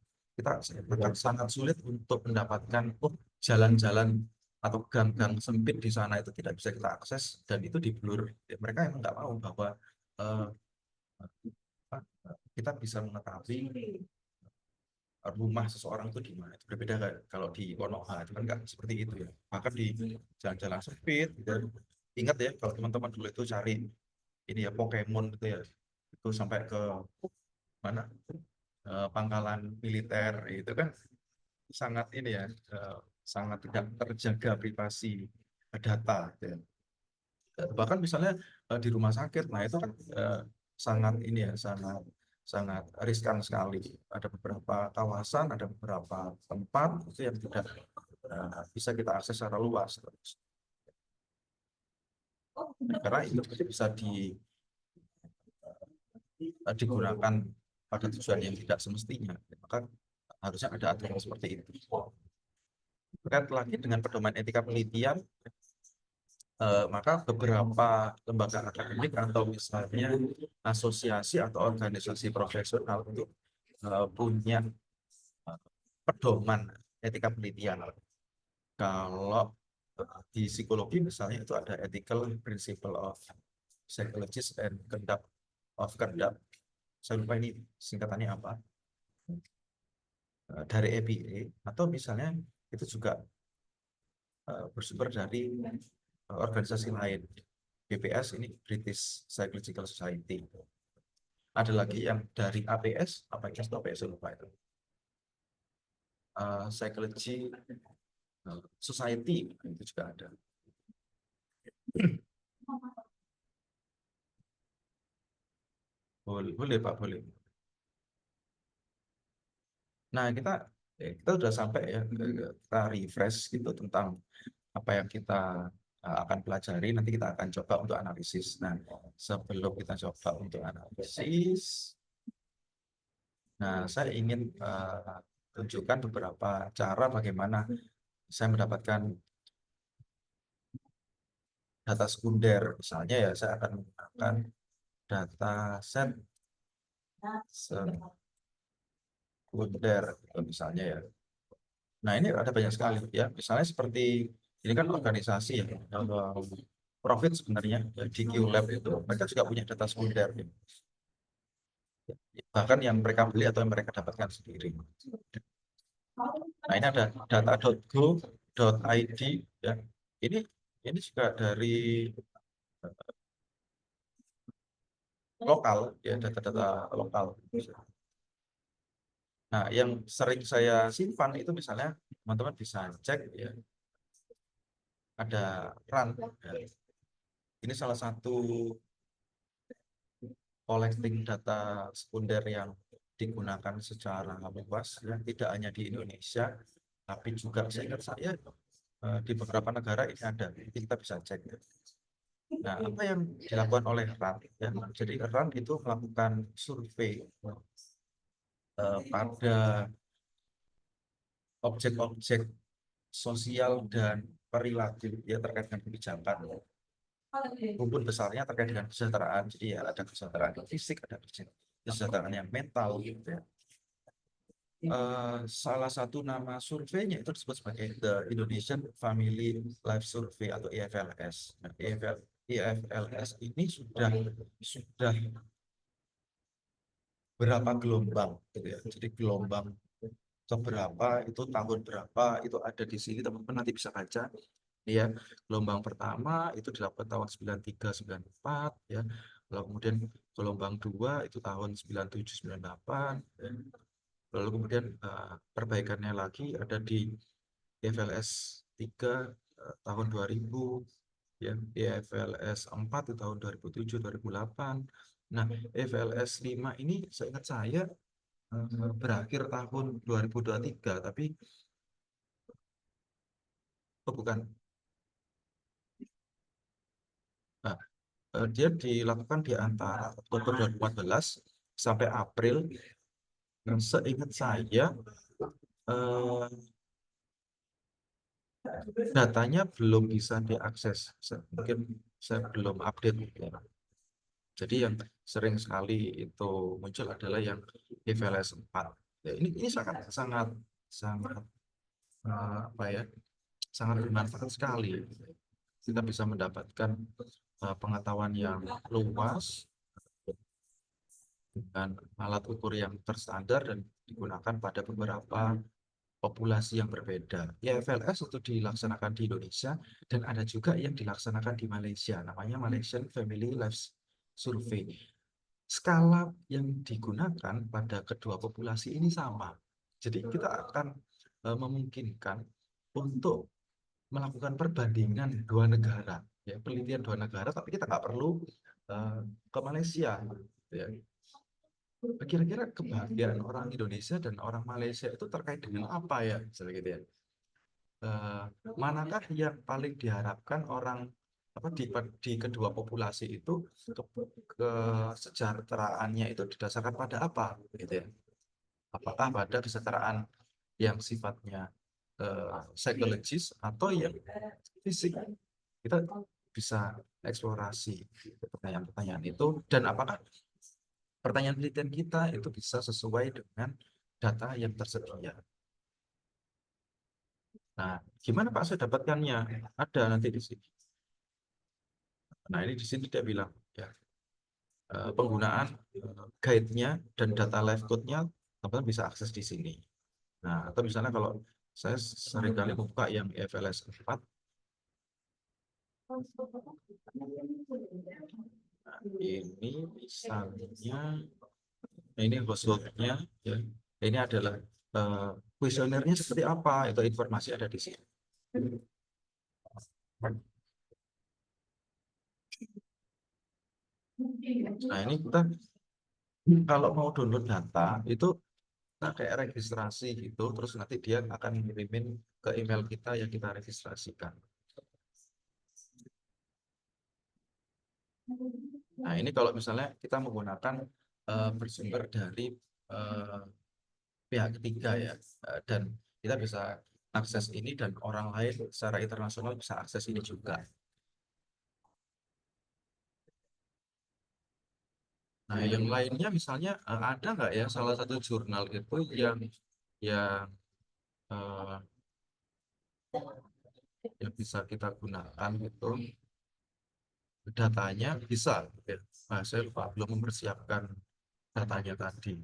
sangat sulit untuk mendapatkan jalan-jalan atau gang-gang sempit di sana itu tidak bisa kita akses dan itu diblur. Mereka emang nggak mau bahwa eh, kita bisa mengetahui rumah seseorang itu di mana. Itu berbeda kalau di Konoha itu kan nggak seperti itu ya. Bahkan di jalan-jalan sempit gitu. Ingat ya kalau teman-teman dulu itu cari ini ya Pokemon gitu ya. Itu sampai ke mana? Pangkalan militer itu kan sangat ini ya sangat tidak terjaga privasi data gitu ya. Bahkan misalnya di rumah sakit, nah itu kan sangat ini ya sangat riskan sekali. Ada beberapa kawasan, ada beberapa tempat itu yang tidak bisa kita akses secara luas. Nah, karena itu bisa digunakan pada tujuan yang tidak semestinya, maka harusnya ada aturan seperti itu. Terkait lagi dengan pedoman etika penelitian, maka beberapa lembaga akademik atau misalnya asosiasi atau organisasi profesional itu punya pedoman etika penelitian. Kalau di psikologi misalnya itu ada ethical principle of psychologist and conduct of conduct. Saya lupa ini singkatannya apa. Dari EBA atau misalnya itu juga bersumber dari organisasi lain. BPS ini British Psychological Society. Ada lagi yang dari APS, APS atau APS lupa itu. Psychology Society itu juga ada. Boleh Pak, boleh. Nah, kita sudah sampai ya kita refresh gitu tentang apa yang kita akan pelajari. Nanti kita akan coba untuk analisis. Nah, sebelum kita coba untuk analisis, nah saya ingin tunjukkan beberapa cara bagaimana saya mendapatkan data sekunder. Misalnya ya saya akan menggunakan data set sekunder misalnya ya. Nah, ini ada banyak sekali ya. Misalnya seperti ini kan organisasi ya, profit sebenarnya ya, di QLab itu mereka juga punya data sekunder ya. Bahkan yang mereka beli atau yang mereka dapatkan sendiri. Nah, ini ada data.go.id ya. Ini juga dari lokal ya, data-data lokal. Nah, yang sering saya simpan itu misalnya teman-teman bisa cek ya, ada RAN ya. Ini salah satu collecting data sekunder yang digunakan secara luas ya, tidak hanya di Indonesia tapi juga saya ingat saya di beberapa negara ini ada, jadi kita bisa cek ya. Nah, apa yang dilakukan oleh RAN ya, jadi RAN itu melakukan survei pada objek-objek sosial dan perilaku ya terkait dengan kebijakan. maupun besarnya terkait dengan kesejahteraan. Jadi ya ada kesejahteraan yang fisik, ada kesejahteraan yang mental gitu ya. Salah satu nama surveinya itu disebut sebagai The Indonesian Family Life Survey atau IFLS. Nah, IFLS ini sudah berapa gelombang gitu ya. Jadi gelombang keberapa itu tahun berapa itu ada di sini, teman-teman nanti bisa baca ya. Gelombang pertama itu dilakukan tahun 93 94 ya. Lalu kemudian gelombang dua itu tahun 97 98 ya. Lalu kemudian perbaikannya lagi ada di IFLS 3 tahun 2000 ya, IFLS 4 itu tahun 2007 2008. Nah, IFLS 5 ini seingat saya berakhir tahun 2023, tapi oh bukan. Nah, dia dilakukan di antara Oktober 2014 sampai April. Seingat saya eh, datanya belum bisa diakses. Mungkin saya belum update ya. Jadi yang sering sekali itu muncul adalah yang IFLS 4. Ya, ini sangat sangat sangat apa ya? Sangat bermanfaat sekali. Kita bisa mendapatkan pengetahuan yang luas dengan alat ukur yang terstandar dan digunakan pada beberapa populasi yang berbeda. IFLS itu dilaksanakan di Indonesia dan ada juga yang dilaksanakan di Malaysia, namanya Malaysian Family Life Survey. Skala yang digunakan pada kedua populasi ini sama. Jadi kita akan memungkinkan untuk melakukan perbandingan dua negara, ya, penelitian dua negara, tapi kita nggak perlu uh, ke Malaysia. Ya. Kira-kira kebahagiaan orang Indonesia dan orang Malaysia itu terkait dengan apa ya, misalnya gitu ya. Uh, Manakah yang paling diharapkan orang apa di kedua populasi itu kesejahteraannya itu didasarkan pada apa, gitu ya? Apakah pada kesejahteraan yang sifatnya psikologis atau yang fisik? Kita bisa eksplorasi pertanyaan-pertanyaan itu, dan apakah pertanyaan penelitian kita itu bisa sesuai dengan data yang tersedia. Nah, gimana Pak saya dapatkannya? Ada nanti di sini. Nah, ini di sini dia bilang ya, penggunaan guide-nya dan data live code-nya teman-teman bisa akses di sini. Nah, atau misalnya kalau saya sering kali buka yang FLS 4. Nah, ini misalnya, nah ini household-nya ya. Ini adalah kuesionernya seperti apa, itu informasi ada di sini. Nah, ini kita kalau mau download data itu kita kayak registrasi gitu, terus nanti dia akan ngirimin ke email kita yang kita registrasikan. Nah, ini kalau misalnya kita menggunakan bersumber dari uh, pihak ketiga ya, dan kita bisa akses ini dan orang lain secara internasional bisa akses ini juga. Nah, yang lainnya misalnya ada nggak ya salah satu jurnal itu yang eh, yang bisa kita gunakan gitu datanya bisa ya. Nah, saya lupa belum mempersiapkan datanya tadi.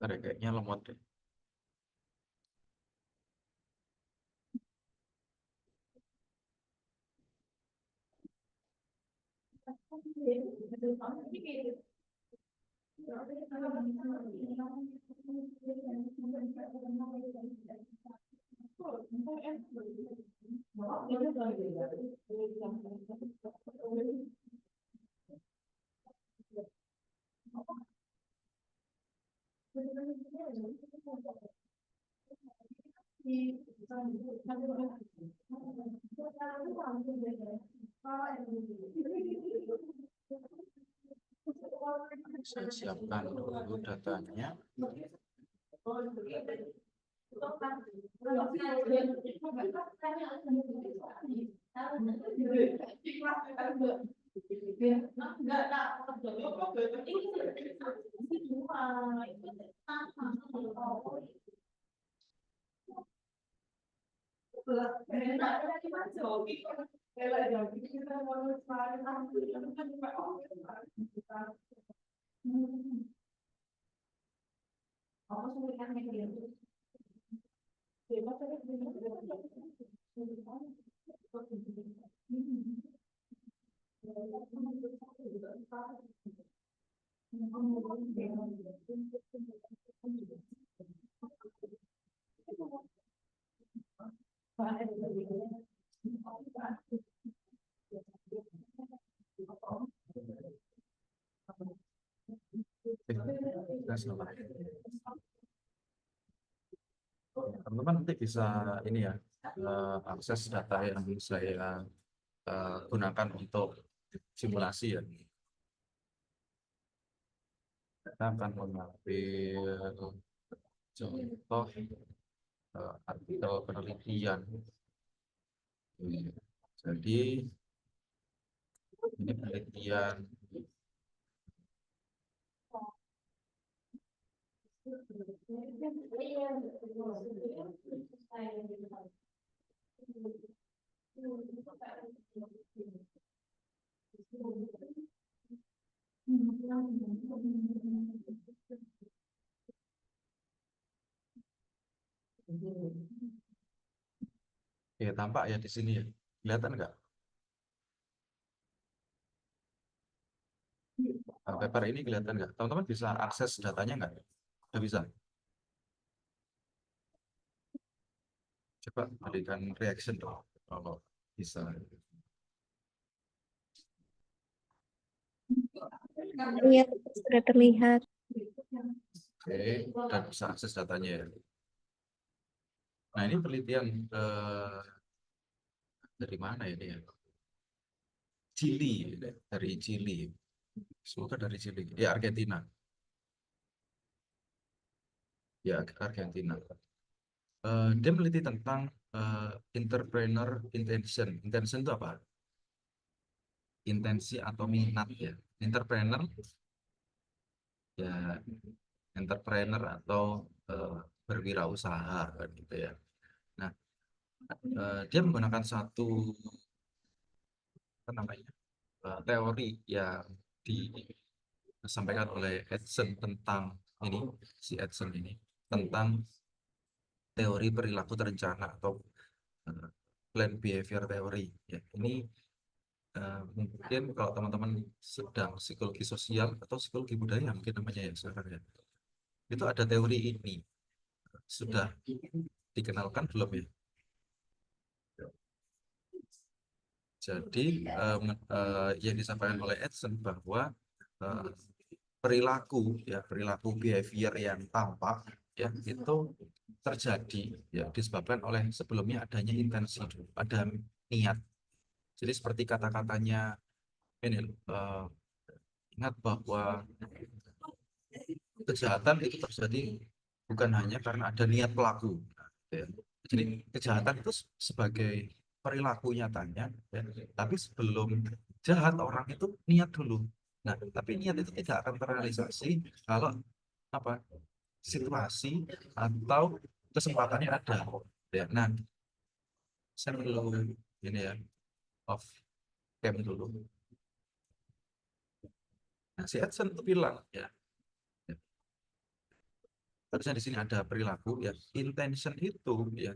Ada kayaknya lemot deh. Saya siapkan dulu datanya. Teman-teman nanti bisa ini ya, akses data yang saya gunakan untuk simulasi ya. Kita akan mengambil contoh artikel penelitian. Jadi ini penelitian ya, tampak ya di sini ya, kelihatan nggak? Paper ini kelihatan nggak? Teman-teman bisa akses datanya nggak? Nggak bisa. Coba berikan reaction dong kalau bisa. Iya, sudah terlihat. Oke, dan bisa akses datanya ya. Nah, ini penelitian dari mana ini ya? Chili, dari Chili. Semoga dari Chili. Ya, Argentina. Ya, Argentina. Dia meneliti tentang entrepreneur intention. Intention itu apa? Intensi atau minat ya. Entrepreneur ya, entrepreneur atau berwirausaha kan gitu ya. Nah, dia menggunakan satu apa namanya, teori yang disampaikan oleh Edson tentang ini, si Edson ini tentang teori perilaku terencana atau plan behavior theory ya. Ini mungkin kalau teman-teman sedang psikologi sosial atau psikologi budaya mungkin namanya ya sekarang ya, itu ada teori ini sudah dikenalkan belum ya? Jadi yang disampaikan oleh Edson bahwa eh, perilaku behavior yang tampak ya itu terjadi ya disebabkan oleh sebelumnya adanya intensi dulu, ada niat. Jadi seperti kata-katanya ini, ingat bahwa kejahatan itu terjadi bukan hanya karena ada niat pelaku. Ya. Jadi kejahatan itu sebagai perilaku nyatanya, ya. Tapi sebelum jahat orang itu niat dulu. Nah, tapi niat itu tidak akan terrealisasi kalau apa situasi atau kesempatannya ada. Ya. Nah, saya perlu ini ya off cam dulu. Nah, si Edson itu bilang ya, harusnya di sini ada perilaku ya, intention itu ya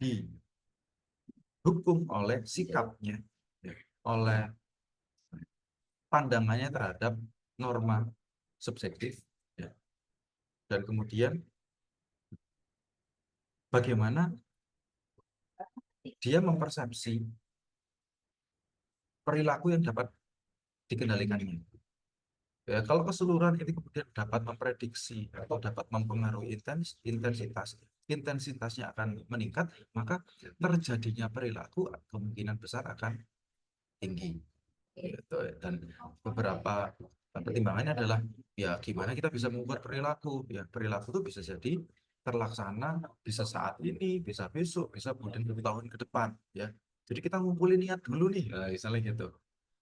didukung oleh sikapnya ya, oleh pandangannya terhadap norma subjektif, ya. Dan kemudian bagaimana dia mempersepsi perilaku yang dapat dikendalikannya. Ya, kalau keseluruhan ini kemudian dapat memprediksi atau dapat mempengaruhi intensitasnya akan meningkat, maka terjadinya perilaku kemungkinan besar akan tinggi. Gitu. Dan beberapa pertimbangannya adalah ya gimana kita bisa mengubah perilaku. Ya, perilaku itu bisa jadi terlaksana bisa saat ini, bisa besok, bisa kemudian 2 tahun ke depan. Ya, jadi kita ngumpulin niat dulu nih, nah, misalnya gitu.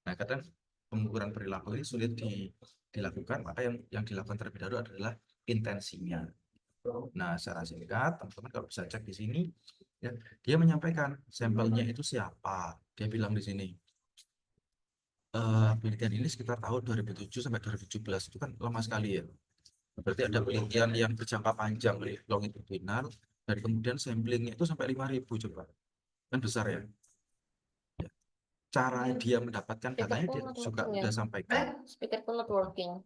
Nah, kadang pengukuran perilaku ini sulit dilakukan, maka yang dilakukan terlebih dahulu adalah intensinya. Nah, secara singkat, teman-teman kalau bisa cek di sini, ya, dia menyampaikan sampelnya itu siapa. Dia bilang di sini, penelitian ini sekitar tahun 2007 sampai 2017, itu kan lama sekali ya. Berarti ada penelitian yang berjangka panjang, longitudinal, dan kemudian samplingnya itu sampai 5.000 coba. Kan besar ya. Cara dia mendapatkan datanya dia juga sudah sampaikan. Speakerku not working.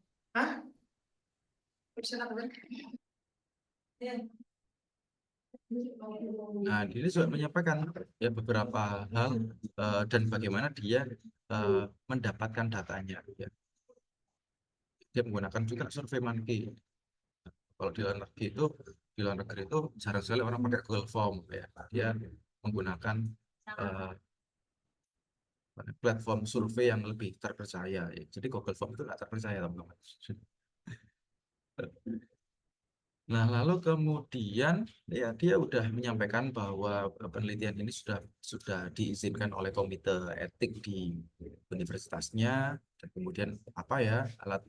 Nah, dia juga menyampaikan ya beberapa hal dan bagaimana dia mendapatkan datanya. Ya. Dia menggunakan juga survei monkey. Kalau di luar negeri itu jarang sekali orang pakai Google Form. Ya. Dia menggunakan platform survei yang lebih terpercaya. Ya. Jadi Google Form itu nggak terpercaya, teman-teman. Nah, lalu kemudian ya dia udah menyampaikan bahwa penelitian ini sudah diizinkan oleh komite etik di universitasnya, dan kemudian apa ya alat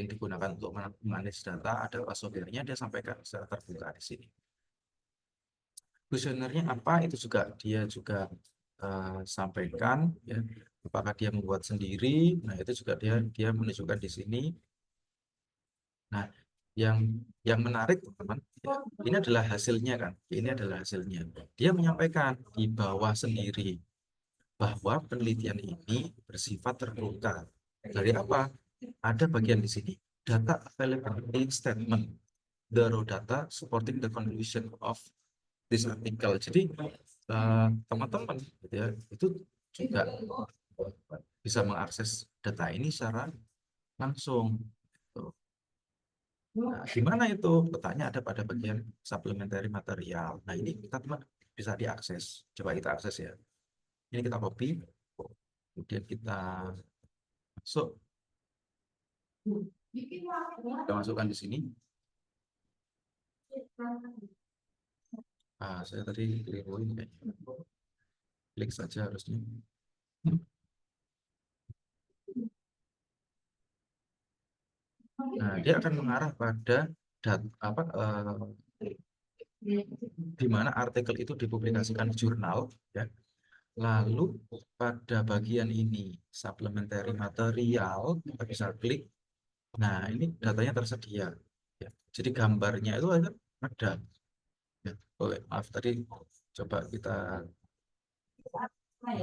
yang digunakan untuk menganalisis data ada software-nya, dia sampaikan secara terbuka di sini. Kuesionernya apa itu juga dia juga sampaikan ya, apakah dia membuat sendiri. Nah, itu juga dia menunjukkan di sini. Nah, yang menarik teman-teman, ya, ini adalah hasilnya kan. Ini adalah hasilnya. Dia menyampaikan di bawah sendiri bahwa penelitian ini bersifat terbuka. Dari apa? Ada bagian di sini. Data availability statement. The raw data supporting the conclusion of this article. Jadi teman-teman ya, itu juga bisa mengakses data ini secara langsung. Nah, di mana itu? Letaknya ada pada bagian supplementary material. Nah, ini kita teman bisa diakses. Coba kita akses ya. Ini kita copy, kemudian kita masuk, kita masukkan di sini. Saya tadi keliru ini kayaknya. Klik saja harusnya. Nah, dia akan mengarah pada di mana artikel itu dipublikasikan di jurnal, ya. Lalu pada bagian ini supplementary material kita bisa klik. Nah, ini datanya tersedia. Ya. Jadi gambarnya itu ada. Ya. Oke, maaf tadi coba kita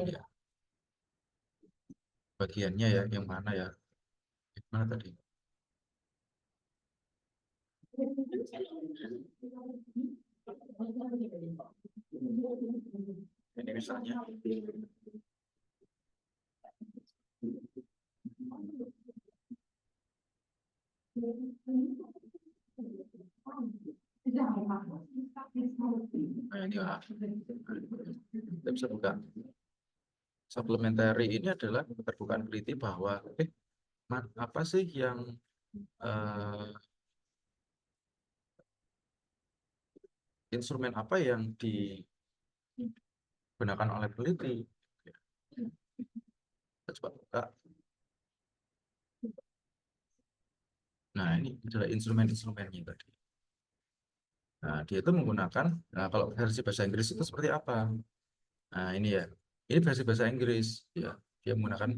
ya, bagiannya ya yang mana ya? Yang mana tadi? Ini misalnya. Nah, ini kita bisa buka. Supplementary ini adalah keterbukaan peneliti bahwa apa sih yang instrumen apa yang digunakan oleh peneliti. Kita coba buka. Nah, ini adalah instrumen-instrumennya tadi. Nah, dia itu menggunakan, nah kalau versi bahasa Inggris itu seperti apa? Nah, ini ya. Ini versi bahasa Inggris. Ya. Dia menggunakan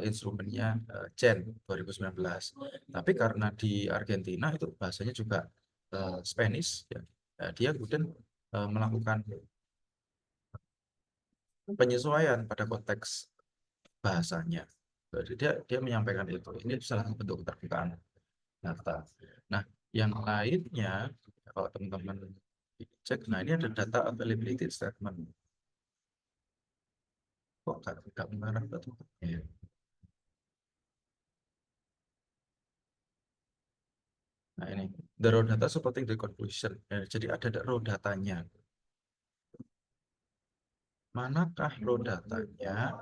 instrumennya CHEN 2019. Tapi karena di Argentina itu bahasanya juga Spanish. Ya. Nah, dia kemudian melakukan penyesuaian pada konteks bahasanya. Jadi dia menyampaikan itu. Ini salah satu bentuk keterbukaan data. Nah, yang lainnya kalau teman-teman cek, nah ini ada data availability statement. Kok nggak mengarah ke tempatnya ya? Nah ini, the raw data supporting the conclusion. Ya, jadi ada raw datanya. Manakah raw datanya?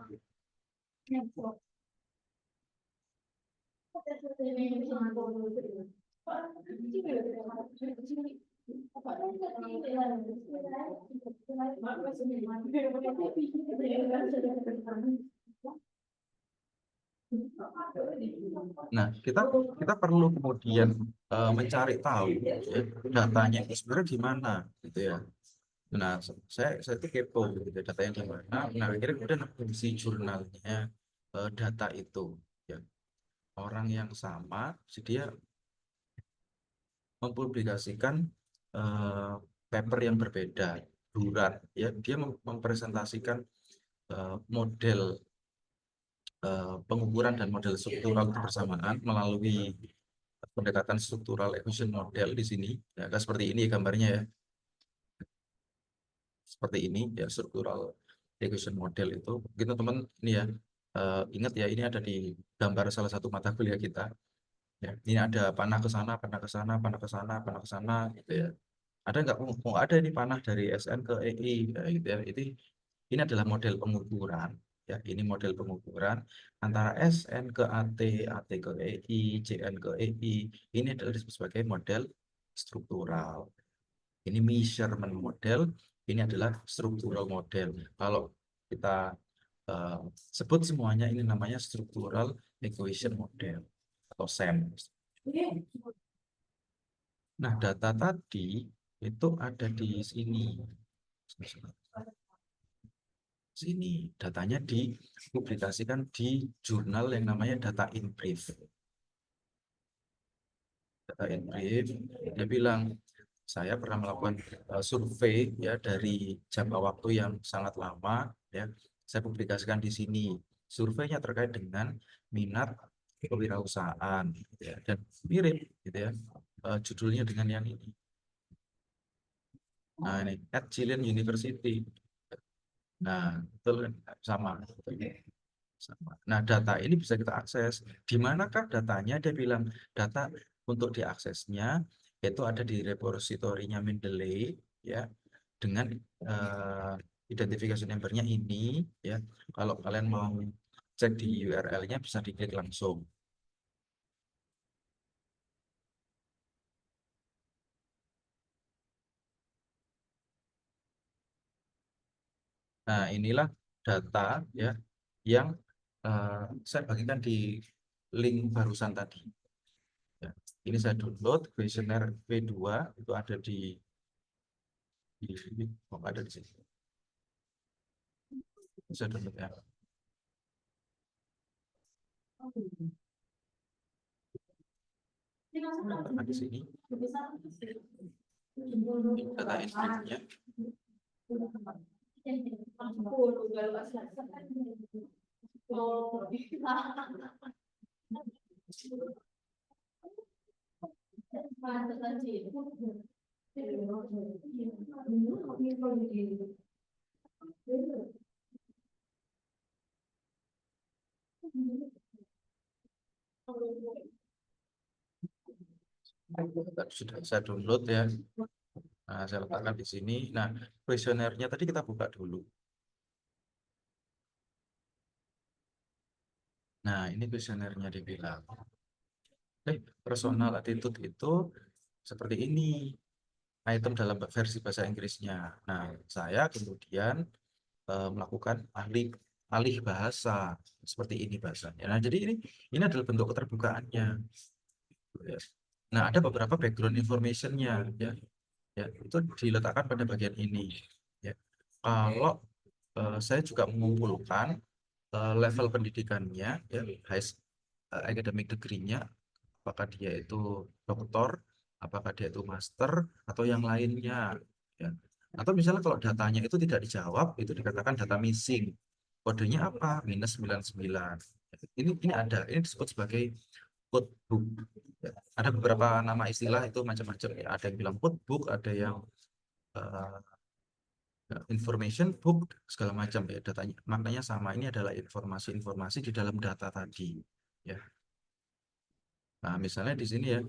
Nah, kita perlu kemudian mencari tahu ya, datanya itu sebenarnya di mana gitu ya. Nah, saya itu kepo gitu ya, datanya di mana. Nah, akhirnya kemudian fungsi jurnalnya data itu ya. Orang yang sama, jadi dia mempublikasikan paper yang berbeda, duran ya. Dia mempresentasikan model pengukuran dan model struktural itu bersamaan melalui pendekatan struktural equation model di sini ya, seperti ini gambarnya ya, seperti ini ya, struktural equation model itu gitu teman. Ini ya, ingat ya, ini ada di gambar salah satu mata kuliah kita ya. Ini ada panah ke sana, panah ke sana, panah ke sana, panah ke sana gitu ya. Ada nggak? Oh, ada ini panah dari SN ke EI ya, gitu ya. Ini adalah model pengukuran ya. Ini model pengukuran antara SN ke AT, AT ke EI, JN ke EI. Ini adalah disebut sebagai model struktural. Ini measurement model, ini adalah struktural model. Kalau kita sebut semuanya, ini namanya structural equation model atau SEM. Nah, data tadi itu ada di sini. Sini datanya dipublikasikan di jurnal yang namanya Data in Brief. Data in Brief, dia bilang saya pernah melakukan survei ya dari jangka waktu yang sangat lama ya. Saya publikasikan di sini. Surveinya terkait dengan minat kewirausahaan ya, dan mirip gitu ya. Judulnya dengan yang ini. Nah, ini at Chilean University. Nah, betul kan? Sama. Sama. Nah, data ini bisa kita akses. Di manakah datanya? Dia bilang data untuk diaksesnya itu ada di repositorinya Mendeley ya, dengan identification number-nya ini ya. Kalau kalian mau cek di URL-nya bisa diklik langsung. Nah, inilah data ya yang saya bagikan di link barusan tadi. Ya. Ini saya download kuesioner V2 itu ada di oh, ada di sini. Saya download ya. Ada di sini. Data inputnya. Sudah saya download ya. Nah, saya letakkan di sini. Nah, kuesionernya tadi kita buka dulu. Nah, ini kuesionernya dibilang. Personal attitude itu seperti ini. Item dalam versi bahasa Inggrisnya. Nah, saya kemudian melakukan alih bahasa seperti ini bahasanya. Nah, jadi ini adalah bentuk keterbukaannya. Nah, ada beberapa background information-nya ya. Ya, itu diletakkan pada bagian ini. Ya. Kalau saya juga mengumpulkan level pendidikannya, ya, academic degree-nya, apakah dia itu doktor, apakah dia itu master, atau yang lainnya. Ya. Atau misalnya kalau datanya itu tidak dijawab, itu dikatakan data missing. Kodenya apa? -99. Ini disebut sebagai codebook. Ya, ada beberapa nama istilah itu macam-macam ya. Ada yang bilang codebook, ada yang eh, information book, segala macam ya datanya. Maknanya sama, ini adalah informasi-informasi di dalam data tadi. Ya. Nah, misalnya di sini ya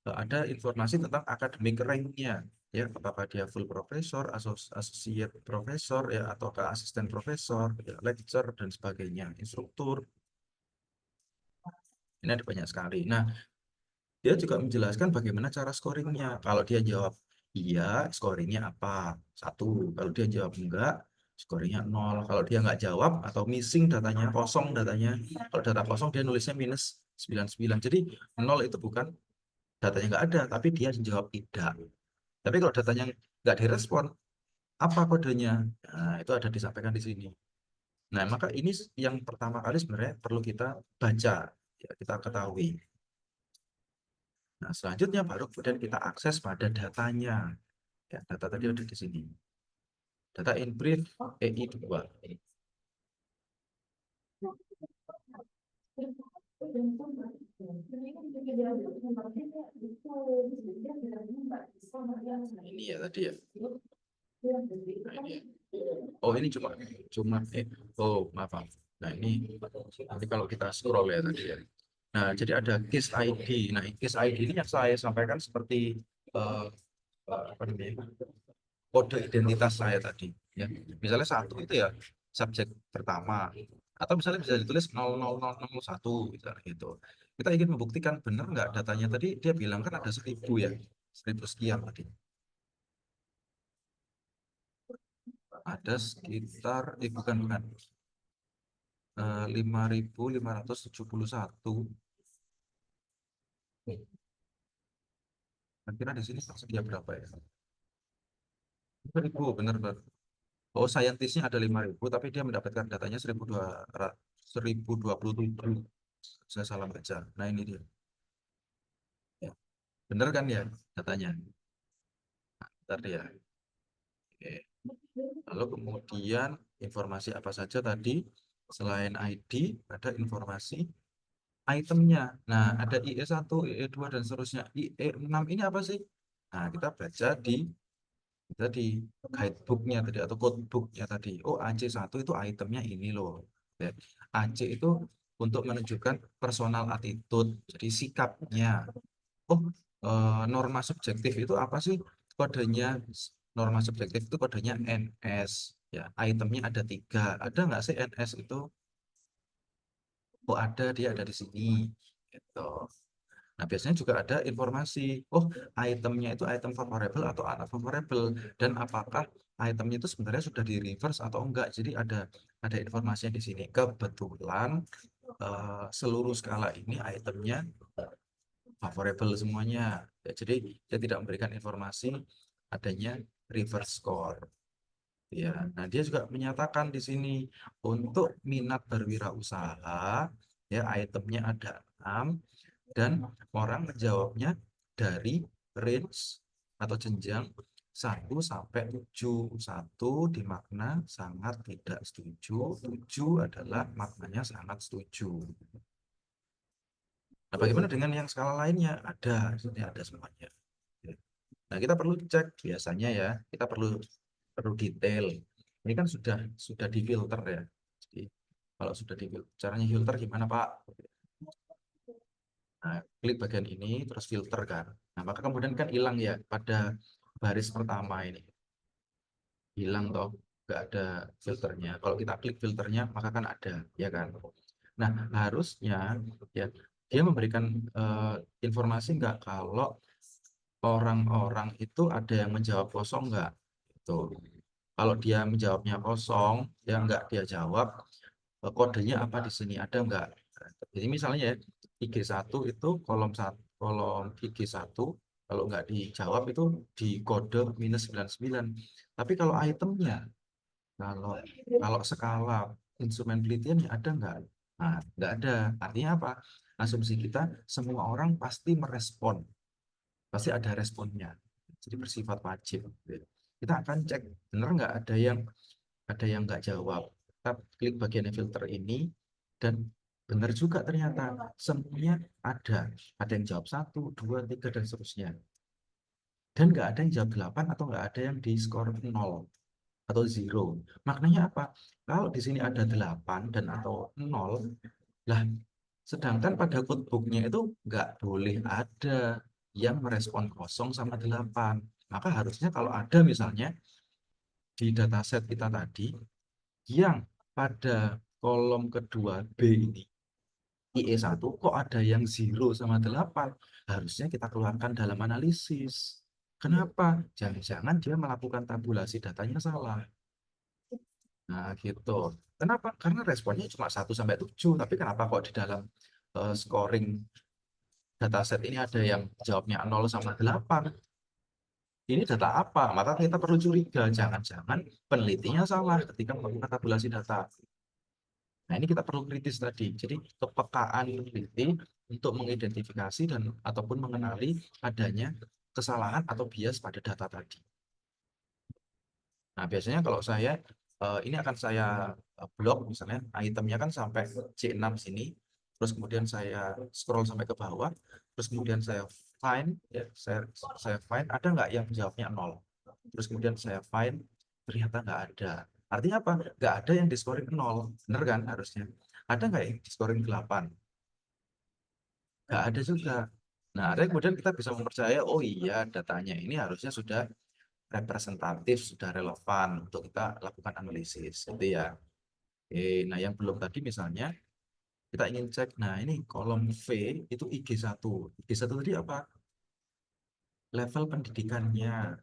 ada informasi tentang academic rank-nya, ya apakah dia full profesor, associate profesor, ya atau ke asisten profesor, ya, lecturer dan sebagainya, instruktur. Ini ada banyak sekali. Nah, dia juga menjelaskan bagaimana cara scoringnya. Kalau dia jawab iya, scoringnya apa? 1. Kalau dia jawab enggak, scoringnya 0. Kalau dia nggak jawab atau missing datanya, kosong datanya, kalau data kosong dia nulisnya minus 99. Jadi 0 itu bukan datanya nggak ada, tapi dia jawab tidak. Tapi kalau datanya nggak direspon, apa kodenya? Nah, itu ada disampaikan di sini. Nah, maka ini yang pertama kali sebenarnya perlu kita baca, ya, kita ketahui. Nah, selanjutnya baru kemudian kita akses pada datanya. Ya, data tadi ada di sini. Data in brief EI2. Ini ya tadi ya. Nah, ini. Oh, ini cuma oh, maaf. Nah, ini nanti kalau kita scroll ya tadi ya. Nah, jadi ada case ID. Nah, case ID ini yang saya sampaikan seperti eh, apa namanya? Kode identitas saya tadi ya. Misalnya 1 itu ya subjek pertama, atau misalnya bisa ditulis 00001 misalnya gitu. Kita ingin membuktikan benar nggak datanya tadi, dia bilang kan ada 1000 ya, 1000 sekian tadi. Ada sekitar bukan 5.571. Kira-kira di sini tersedia berapa ya? 5.000 benar benar. Oh, saintisnya ada 5.000, tapi dia mendapatkan datanya 1.027. Saya salah baca. Nah, ini dia. Ya, benar kan ya datanya? Bentar ya. Oke. Lalu kemudian informasi apa saja tadi? Selain ID, ada informasi itemnya. Nah, ada IE1, IE2, dan seterusnya. IE6 ini apa sih? Nah, kita baca di guidebooknya tadi atau codebooknya tadi. Oh, AC1 itu itemnya ini loh. Ya. AC itu untuk menunjukkan personal attitude, jadi sikapnya. Oh, norma subjektif itu apa sih? Kodenya norma subjektif itu kodenya NS. Ya, itemnya ada 3. Ada nggak sih NS itu? Oh, ada, dia ada di sini. Gitu. Nah, biasanya juga ada informasi, oh, itemnya itu item favorable atau unfavorable, dan apakah itemnya itu sebenarnya sudah di reverse atau enggak. Jadi ada informasinya di sini. Kebetulan seluruh skala ini itemnya favorable semuanya. Ya, jadi dia tidak memberikan informasi adanya reverse score. Ya, nah dia juga menyatakan di sini untuk minat berwirausaha, ya itemnya ada 6 dan orang menjawabnya dari range atau jenjang 1 sampai 7. 1 di makna sangat tidak setuju, 7 adalah maknanya sangat setuju. Nah, bagaimana dengan yang skala lainnya? Ada, ini ada semuanya. Nah, kita perlu cek biasanya ya, kita perlu detail. Ini kan sudah difilter ya. Jadi kalau sudah difilter, caranya filter gimana Pak? Nah, klik bagian ini, terus filter kan. Nah, maka kemudian kan hilang ya pada baris pertama ini. Hilang toh, nggak ada filternya. Kalau kita klik filternya, maka kan ada, ya kan? Nah, harusnya ya dia memberikan informasi nggak kalau orang-orang itu ada yang menjawab kosong nggak? Itu. Kalau dia menjawabnya kosong, ya nggak dia jawab, kodenya apa di sini ada nggak? Jadi misalnya ya, IG1 itu kolom IG1 kalau nggak dijawab itu di kode -99. Tapi kalau itemnya, kalau kalau skala instrumen penelitiannya ada nggak? Nah, nggak ada. Artinya apa? Asumsi kita semua orang pasti merespon, pasti ada responnya. Jadi bersifat wajib. Kita akan cek benar nggak ada yang nggak jawab. Kita klik bagian filter ini dan benar juga ternyata. Semuanya ada. Ada yang jawab 1, 2, 3, dan seterusnya. Dan nggak ada yang jawab 8 atau nggak ada yang di skor 0 atau 0. Maknanya apa? Kalau di sini ada 8 dan atau 0, lah sedangkan pada codebooknya itu nggak boleh ada yang merespon 0 sama 8. Maka harusnya kalau ada misalnya di dataset kita tadi yang pada kolom kedua B ini IE1 kok ada yang 0 sama 8, harusnya kita keluarkan dalam analisis. Kenapa? Jangan-jangan dia melakukan tabulasi datanya salah. Nah, gitu. Kenapa? Karena responnya cuma 1 sampai 7, tapi kenapa kok di dalam scoring dataset ini ada yang jawabnya 0 sama 8? Ini data apa? Maka kita perlu curiga, jangan-jangan penelitinya salah ketika melakukan tabulasi data. Nah, ini kita perlu kritis tadi. Jadi, kepekaan peneliti untuk mengidentifikasi dan ataupun mengenali adanya kesalahan atau bias pada data tadi. Nah, biasanya kalau saya, ini akan saya blok, misalnya itemnya kan sampai C6 sini, terus kemudian saya scroll sampai ke bawah, terus kemudian saya find, ya, saya find, ada nggak yang jawabnya 0? Terus kemudian saya find, ternyata nggak ada. Artinya apa? Nggak ada yang di scoring 0, bener kan harusnya? Ada nggak yang di scoring 8? Nggak ada juga. Nah, ada kemudian kita bisa mempercaya, oh iya datanya ini harusnya sudah representatif, sudah relevan untuk kita lakukan analisis, gitu ya. Oke, nah yang belum tadi misalnya kita ingin cek, nah ini kolom V itu IG1. IG1 tadi apa? Level pendidikannya.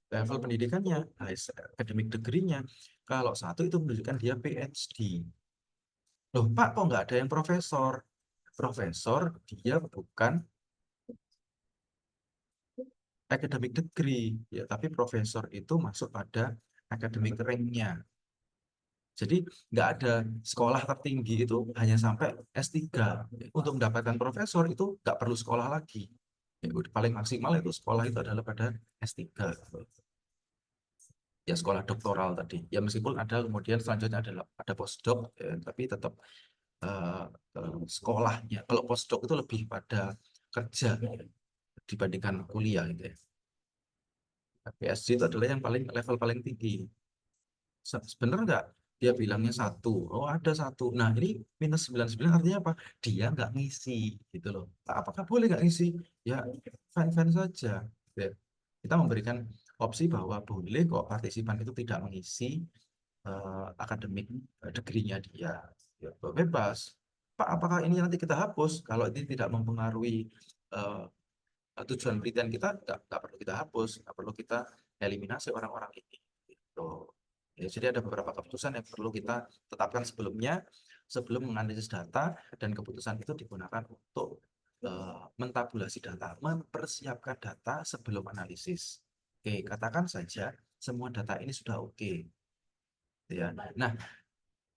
Level pendidikannya, academic degree-nya. Kalau 1 itu menunjukkan dia PhD. Loh Pak, kok nggak ada yang profesor? Profesor dia bukan academic degree, ya, tapi profesor itu masuk pada academic rank-nya. Jadi nggak ada sekolah tertinggi itu hanya sampai S3. Untuk mendapatkan profesor itu nggak perlu sekolah lagi. Ya, paling maksimal itu sekolah itu adalah pada S3. Ya sekolah doktoral tadi. Ya meskipun ada kemudian selanjutnya ada postdoc, ya, tapi tetap eh, sekolahnya. Kalau postdoc itu lebih pada kerja ya, dibandingkan kuliah gitu ya. PSG itu adalah yang paling level paling tinggi. Bener nggak? Dia bilangnya 1. Oh ada 1. Nah ini minus 99 artinya apa? Dia nggak ngisi gitu loh. Apakah boleh nggak ngisi? Ya fine-fine saja. Ya. Kita memberikan opsi bahwa boleh kok partisipan itu tidak mengisi akademik degree-nya dia. Ya, bebas. Pak, apakah ini nanti kita hapus? Kalau ini tidak mempengaruhi eh, tujuan penelitian kita, nggak perlu kita hapus, nggak perlu kita eliminasi orang-orang ini. Gitu. Ya, jadi ada beberapa keputusan yang perlu kita tetapkan sebelumnya, sebelum menganalisis data, dan keputusan itu digunakan untuk mentabulasi data, mempersiapkan data sebelum analisis. Oke, katakan saja semua data ini sudah oke. Ya. Nah,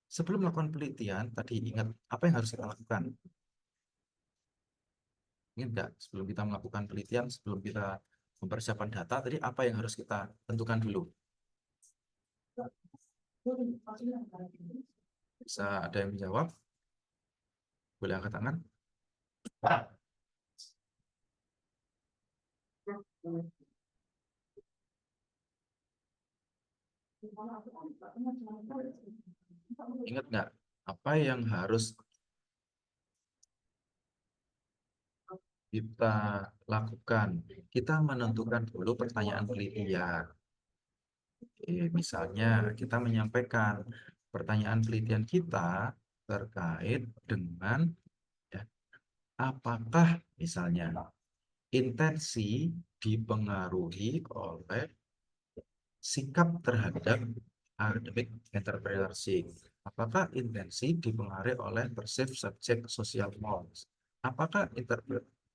sebelum melakukan penelitian, tadi ingat apa yang harus kita lakukan? Ingat nggak? Sebelum kita melakukan penelitian, sebelum kita mempersiapkan data, tadi apa yang harus kita tentukan dulu? Bisa ada yang menjawab? Boleh angkat tangan? Ingat nggak? Apa yang harus kita lakukan? Kita menentukan dulu pertanyaan penelitian. Misalnya kita menyampaikan pertanyaan penelitian kita terkait dengan ya, apakah misalnya intensi dipengaruhi oleh sikap terhadap academic entrepreneurship. Apakah intensi dipengaruhi oleh perceived subject social norms? Apakah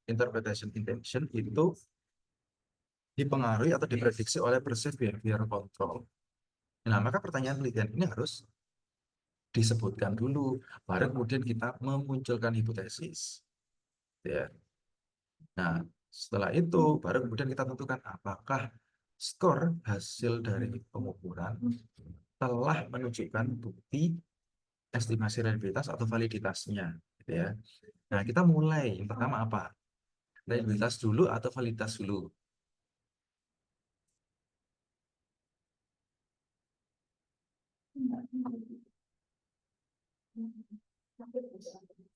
interpretation intention itu dipengaruhi atau diprediksi oleh perceived behavior control? Nah, maka pertanyaan penelitian ini harus disebutkan dulu, baru kemudian kita memunculkan hipotesis. Ya. Nah, setelah itu baru kemudian kita tentukan apakah skor hasil dari pengukuran telah menunjukkan bukti estimasi reliabilitas atau validitasnya, gitu ya. Nah, kita mulai. Yang pertama apa? Reliabilitas dulu atau validitas dulu?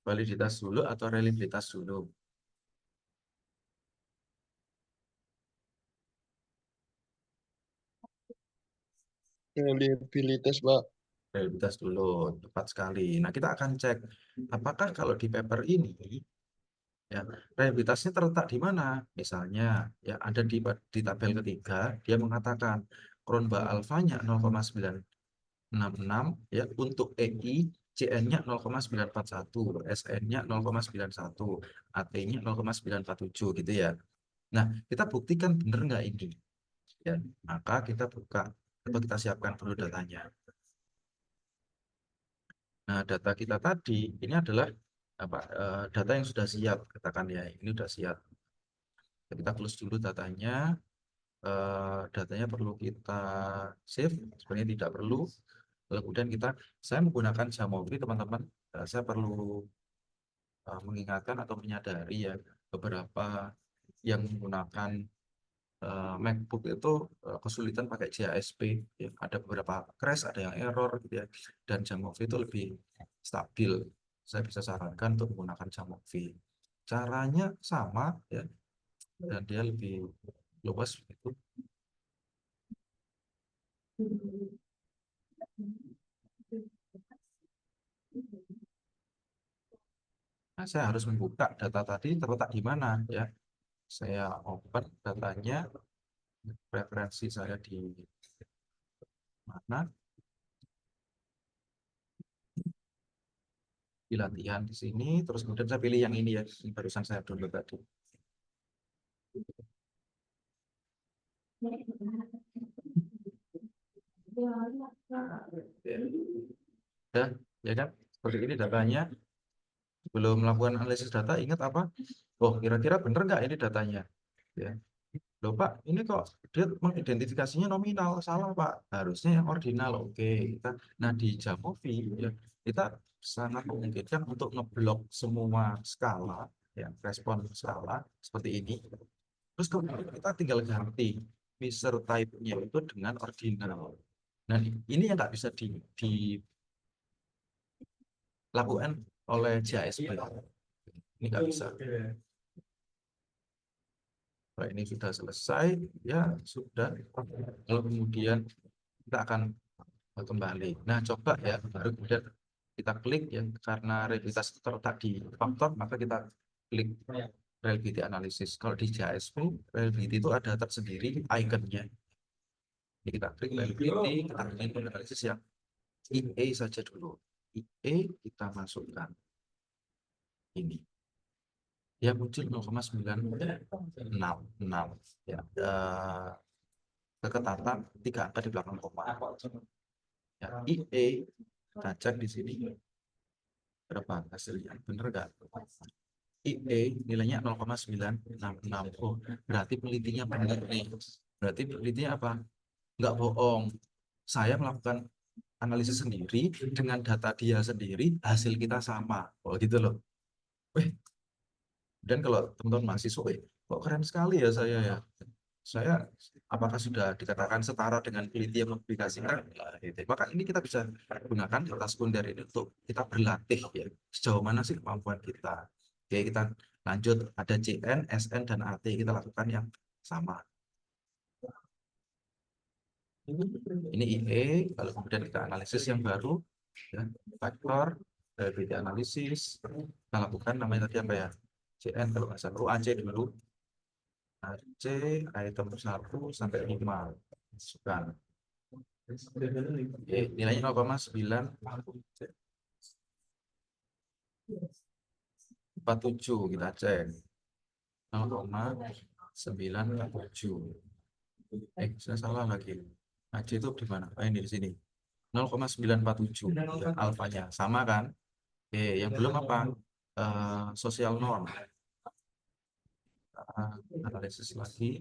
Validitas dulu atau reliabilitas dulu? Reliabilitas, Pak. Reliabilitas dulu, tepat sekali. Nah, kita akan cek apakah kalau di paper ini ya reliabilitasnya terletak di mana. Misalnya ya ada di tabel ketiga, dia mengatakan Cronbach alfanya 0,966 ya untuk EI, CN-nya 0,941, SN-nya 0,91, AT-nya 0,947 gitu ya. Nah, kita buktikan benar nggak ini? Ya, maka kita buka atau kita siapkan dulu datanya. Nah, data kita tadi ini adalah data yang sudah siap, katakan ya, ini sudah siap. Kita close dulu datanya. Datanya perlu kita save, sebenarnya tidak perlu. Lalu kemudian saya menggunakan Jamovi, teman-teman. Saya perlu mengingatkan atau menyadari ya beberapa yang menggunakan MacBook itu kesulitan pakai JASP, ya. Ada beberapa crash, ada yang error gitu ya. Dan Jamovi itu lebih stabil. Saya bisa sarankan untuk menggunakan Jamovi. Caranya sama ya, dan dia lebih luas gitu. Nah, saya harus membuka data tadi terletak di mana ya. Saya open datanya, preferensi saya di mana, di latihan di sini, terus kemudian saya pilih yang ini ya, yang barusan saya download tadi. Ya, ya kan? Seperti ini datanya. Belum melakukan analisis data, ingat apa? Oh, kira-kira benar nggak ini datanya? Ya. Loh Pak, ini kok dia mengidentifikasinya nominal, salah Pak. Harusnya yang ordinal. Oke, nah di Jamovi ya, kita sangat memungkinkan untuk ngeblok semua skala, ya, respon skala seperti ini. Terus kemudian kita tinggal ganti measure type-nya itu dengan ordinal. Nah, ini yang nggak bisa dilakukan oleh JASP. Ini nggak bisa. Nah, ini sudah selesai, ya sudah. Lalu kemudian kita akan kembali. Nah, coba ya, baru kemudian kita klik ya, karena reliabilitas terletak di faktor, maka kita klik reliability analysis. Kalau di JSP, reliability itu ada tersendiri ikonnya. Jadi kita klik reliability, kita klik analisis yang IA saja dulu. IA kita masukkan ini. Ya muncul 0,966 ya. Keketatan 3 angka di belakang koma. Ya, IA kita cek di sini berapa hasilnya, bener nggak? IA nilainya 0,966. Oh, berarti penelitinya benar nih. Berarti penelitinya apa? Nggak bohong. Saya melakukan analisis sendiri dengan data dia sendiri, hasil kita sama. Oh gitu loh. Weh, dan kalau teman-teman mahasiswa, kok keren sekali ya saya ya. Saya apakah sudah dikatakan setara dengan peneliti yang mempublikasikan? Nah, gitu. Maka ini kita bisa gunakan data sekunder ini untuk kita berlatih ya. Sejauh mana sih kemampuan kita. Oke, kita lanjut. Ada CN, SN, dan AT. Kita lakukan yang sama. Ini IE, lalu kemudian kita analisis yang baru. Ya, faktor, reliability analisis. Kita lakukan namanya tadi apa ya? CN kalau nggak salah. AC dulu. AC, item 1 sampai 5. Masukkan. Oke, nilainya 0,947 kita cek 0,947. Saya salah lagi. AC itu di mana? Ini di sini 0,947 ya, alfanya sama kan? Oke, yang belum apa? Social norm. Analisis lagi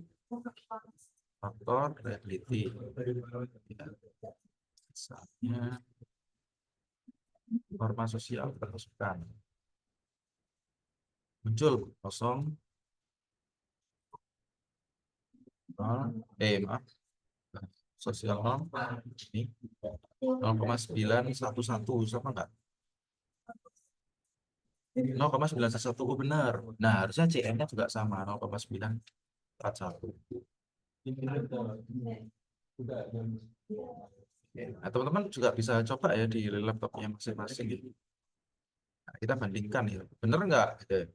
faktor reliability ya, misalnya norma sosial teruskan. Muncul 0, 0, maaf, sosial 0, ini 0,911 sama enggak? 0,911, oh benar. Nah, harusnya CN-nya juga sama 0,941. Nah, teman-teman juga bisa coba ya di laptopnya masing-masing gitu. Nah, kita bandingkan ya, bener nggak? Gitu ya.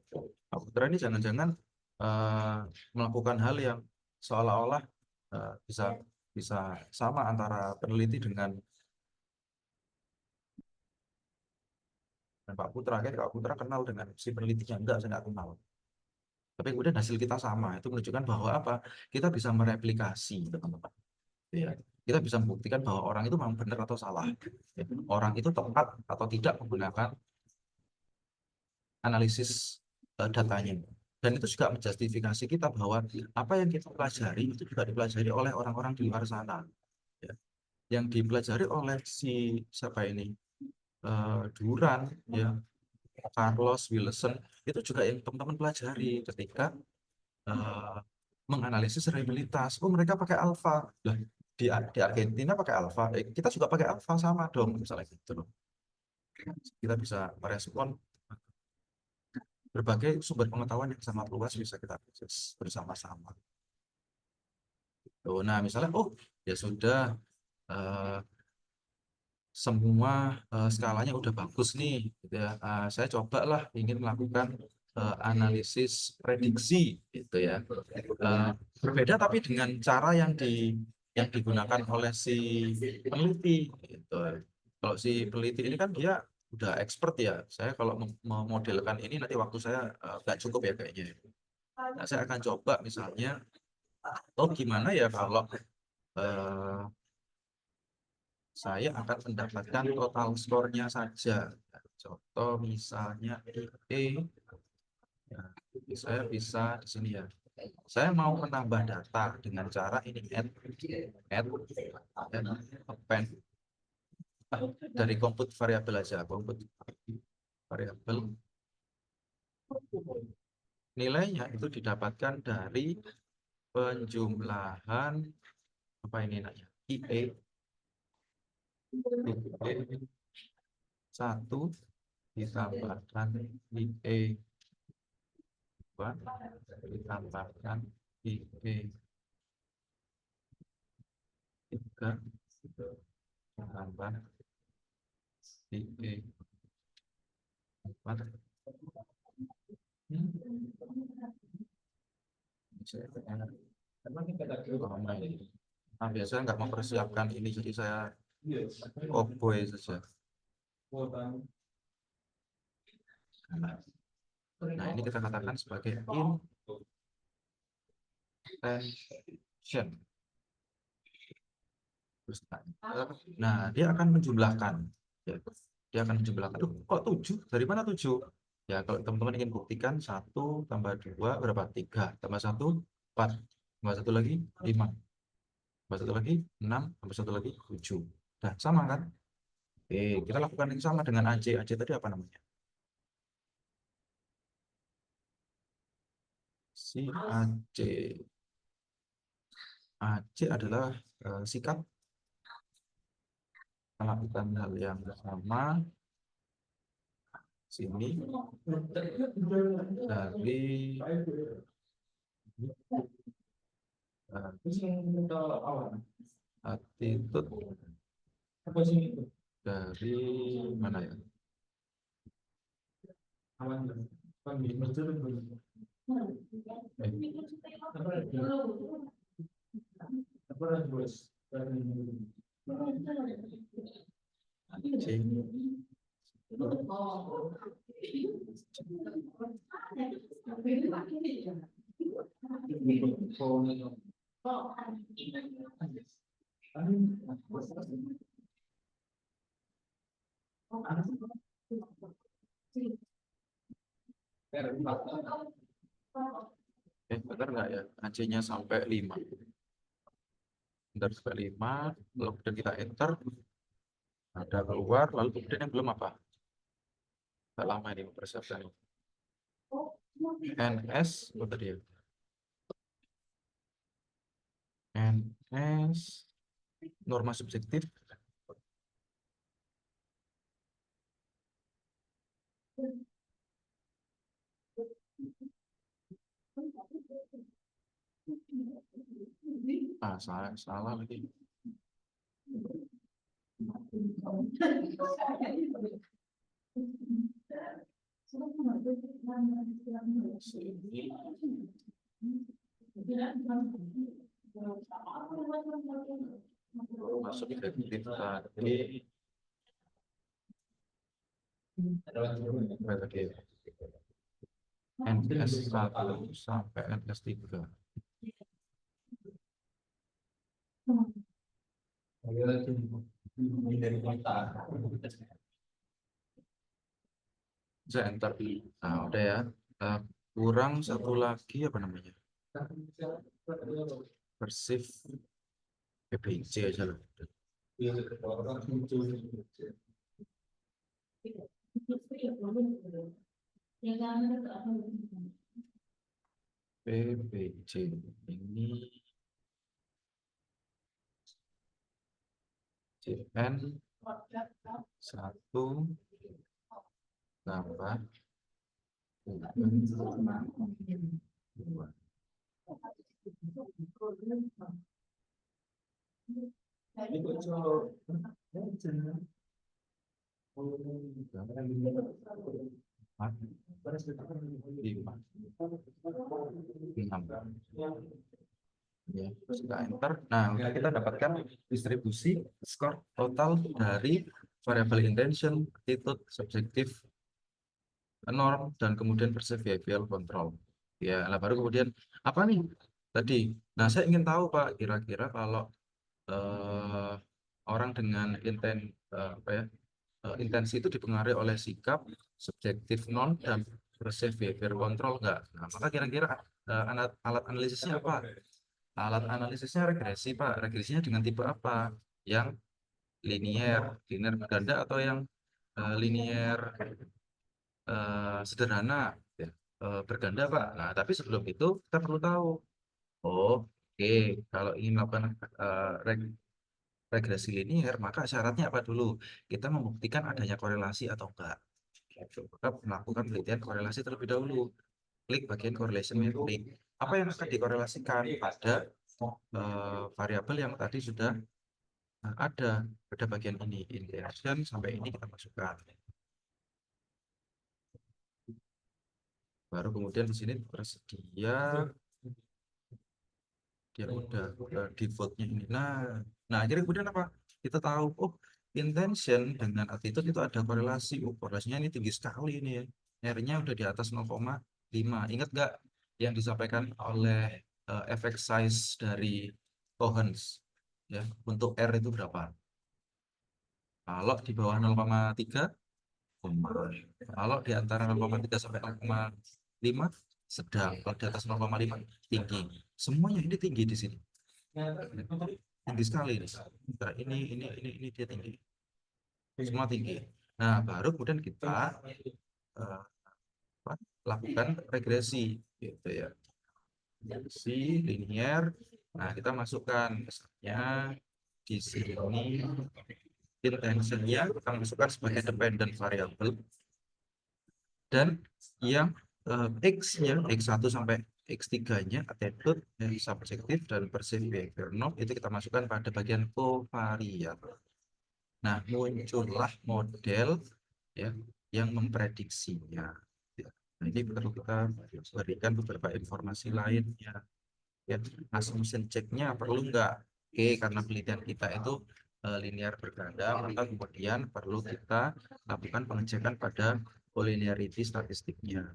Pak Putra ini jangan-jangan melakukan hal yang seolah-olah bisa bisa sama antara peneliti dengan Pak Putra. Kayak Pak Putra kenal dengan si penelitinya, enggak, saya nggak kenal. Tapi kemudian hasil kita sama, itu menunjukkan bahwa apa? Kita bisa mereplikasi, teman-teman. Ya, kita bisa membuktikan bahwa orang itu memang benar atau salah. Ya, orang itu tepat atau tidak menggunakan analisis datanya. Dan itu juga menjustifikasi kita bahwa apa yang kita pelajari itu juga dipelajari oleh orang-orang di luar sana. Ya. Yang dipelajari oleh si siapa ini? Duran, ya, Carlos Wilson, itu juga yang teman-teman pelajari ketika menganalisis reliabilitas. Oh, mereka pakai alfa. Lah, di Argentina pakai alfa. Kita juga pakai alfa, sama dong, misalnya gitu loh. Kita bisa merespon berbagai sumber pengetahuan yang sangat luas, bisa kita akses bersama-sama. Nah, misalnya, oh ya sudah, semua skalanya udah bagus nih, gitu ya. Saya cobalah ingin melakukan analisis prediksi, gitu ya. Berbeda tapi dengan cara yang digunakan oleh si peneliti, gitu. Kalau si peneliti ini kan dia udah expert ya. Saya kalau memodelkan ini nanti waktu saya nggak cukup ya kayaknya. Nah, saya akan coba misalnya, oh gimana ya kalau saya akan mendapatkan total skornya saja. Contoh misalnya IP, ya, saya bisa di sini ya. Saya mau menambah data dengan cara ini add dan append dari compute variabel aja, compute variabel. Nilainya itu didapatkan dari penjumlahan apa ini namanya? IE 1 ditambahkan IE 2 ditambahkan IE 3 ditambah IE 4. Nah, biasanya nggak mempersiapkan ini, jadi saya boy saja. Nah, ini kita katakan sebagai intention. Nah, dia akan menjumlahkan. Ya, dia akan menjumlahkan. Aduh, kok 7? Dari mana 7? Ya, kalau teman-teman ingin buktikan 1 tambah 2 berapa? 3 tambah 1 4 tambah 1 lagi 5 tambah 1 lagi 6 tambah 1 lagi 7. Nah, sama kan? Oke, kita lakukan yang sama dengan AC. AC tadi apa namanya? Si AC. AC adalah sikap melakukan hal yang sama sini dari attitude dari mana ya? Benar nggak ya? AC-nya sampai 5. Bentar, sampai 5, lalu kemudian kita enter, ada keluar, lalu kemudian yang belum apa? Agak lama ini mempersiapkan. NS, apa tadi ya? NS, norma subjektif. Salah lagi. Norma subjektif tadi. Apa tadi? NS 1 sampai NS 3. Saya enter. Nah, udah ya. Eh, kurang satu lagi apa namanya? Persif PPC aja lah. PPC ini CN 1 tambah 2. Lima, 6. Ya, terus kita enter. Nah, udah kita dapatkan distribusi skor total dari variable intention, attitude, subjektif, norm, dan kemudian perceived behavioral control. Ya, lah baru kemudian apa nih tadi? Nah, saya ingin tahu Pak, kira-kira kalau eh, orang dengan apa ya, intensi itu dipengaruhi oleh sikap, subjektif non, dan perceived behavior control enggak? Nah, maka kira-kira alat analisisnya apa? Alat analisisnya regresi, Pak. Regresinya dengan tipe apa? Yang linear berganda atau yang linear sederhana, ya. Berganda, Pak. Nah, tapi sebelum itu kita perlu tahu. Oh, oke. Kalau ingin melakukan regresi linear, maka syaratnya apa dulu? Kita membuktikan adanya korelasi atau enggak. Gitu. Maka melakukan penelitian korelasi terlebih dahulu. Klik bagian correlation mapping. Apa yang akan dikorelasikan pada variabel yang tadi sudah ada pada bagian ini, intention sampai ini kita masukkan. Baru kemudian di sini tersedia dia udah defaultnya ini. Nah akhirnya kemudian apa? Kita tahu, oh intention dengan attitude itu ada korelasi. Oh, korelasinya ini tinggi sekali ini ya. R-nya udah di atas 0,5. Ingat nggak yang disampaikan oleh effect size dari Cohens ya untuk R itu berapa? Kalau di bawah 0,3 koma. Kalau di antara 0,3 sampai 0,5 sedang, kalau di atas 0,5 tinggi. Semuanya ini tinggi di sini. Tinggi sekali ini. Nah, ini dia tinggi. Semua tinggi. Nah, baru kemudian kita eh, lakukan regresi gitu ya. Regresi linear. Nah, kita masukkan misalnya di sini intentionnya kita masukkan sebagai dependent variable dan yang X-nya, X1 sampai X3-nya, attitude, subjektif, dan perceived behavior norm, itu kita masukkan pada bagian covariat. Nah, muncullah model ya, yang memprediksinya. Ya. Nah, ini perlu kita berikan beberapa informasi lainnya. Ya, assumption check-nya perlu enggak? Oke, karena penelitian kita itu linear berganda, maka kemudian perlu kita lakukan pengecekan pada collinearity statistiknya.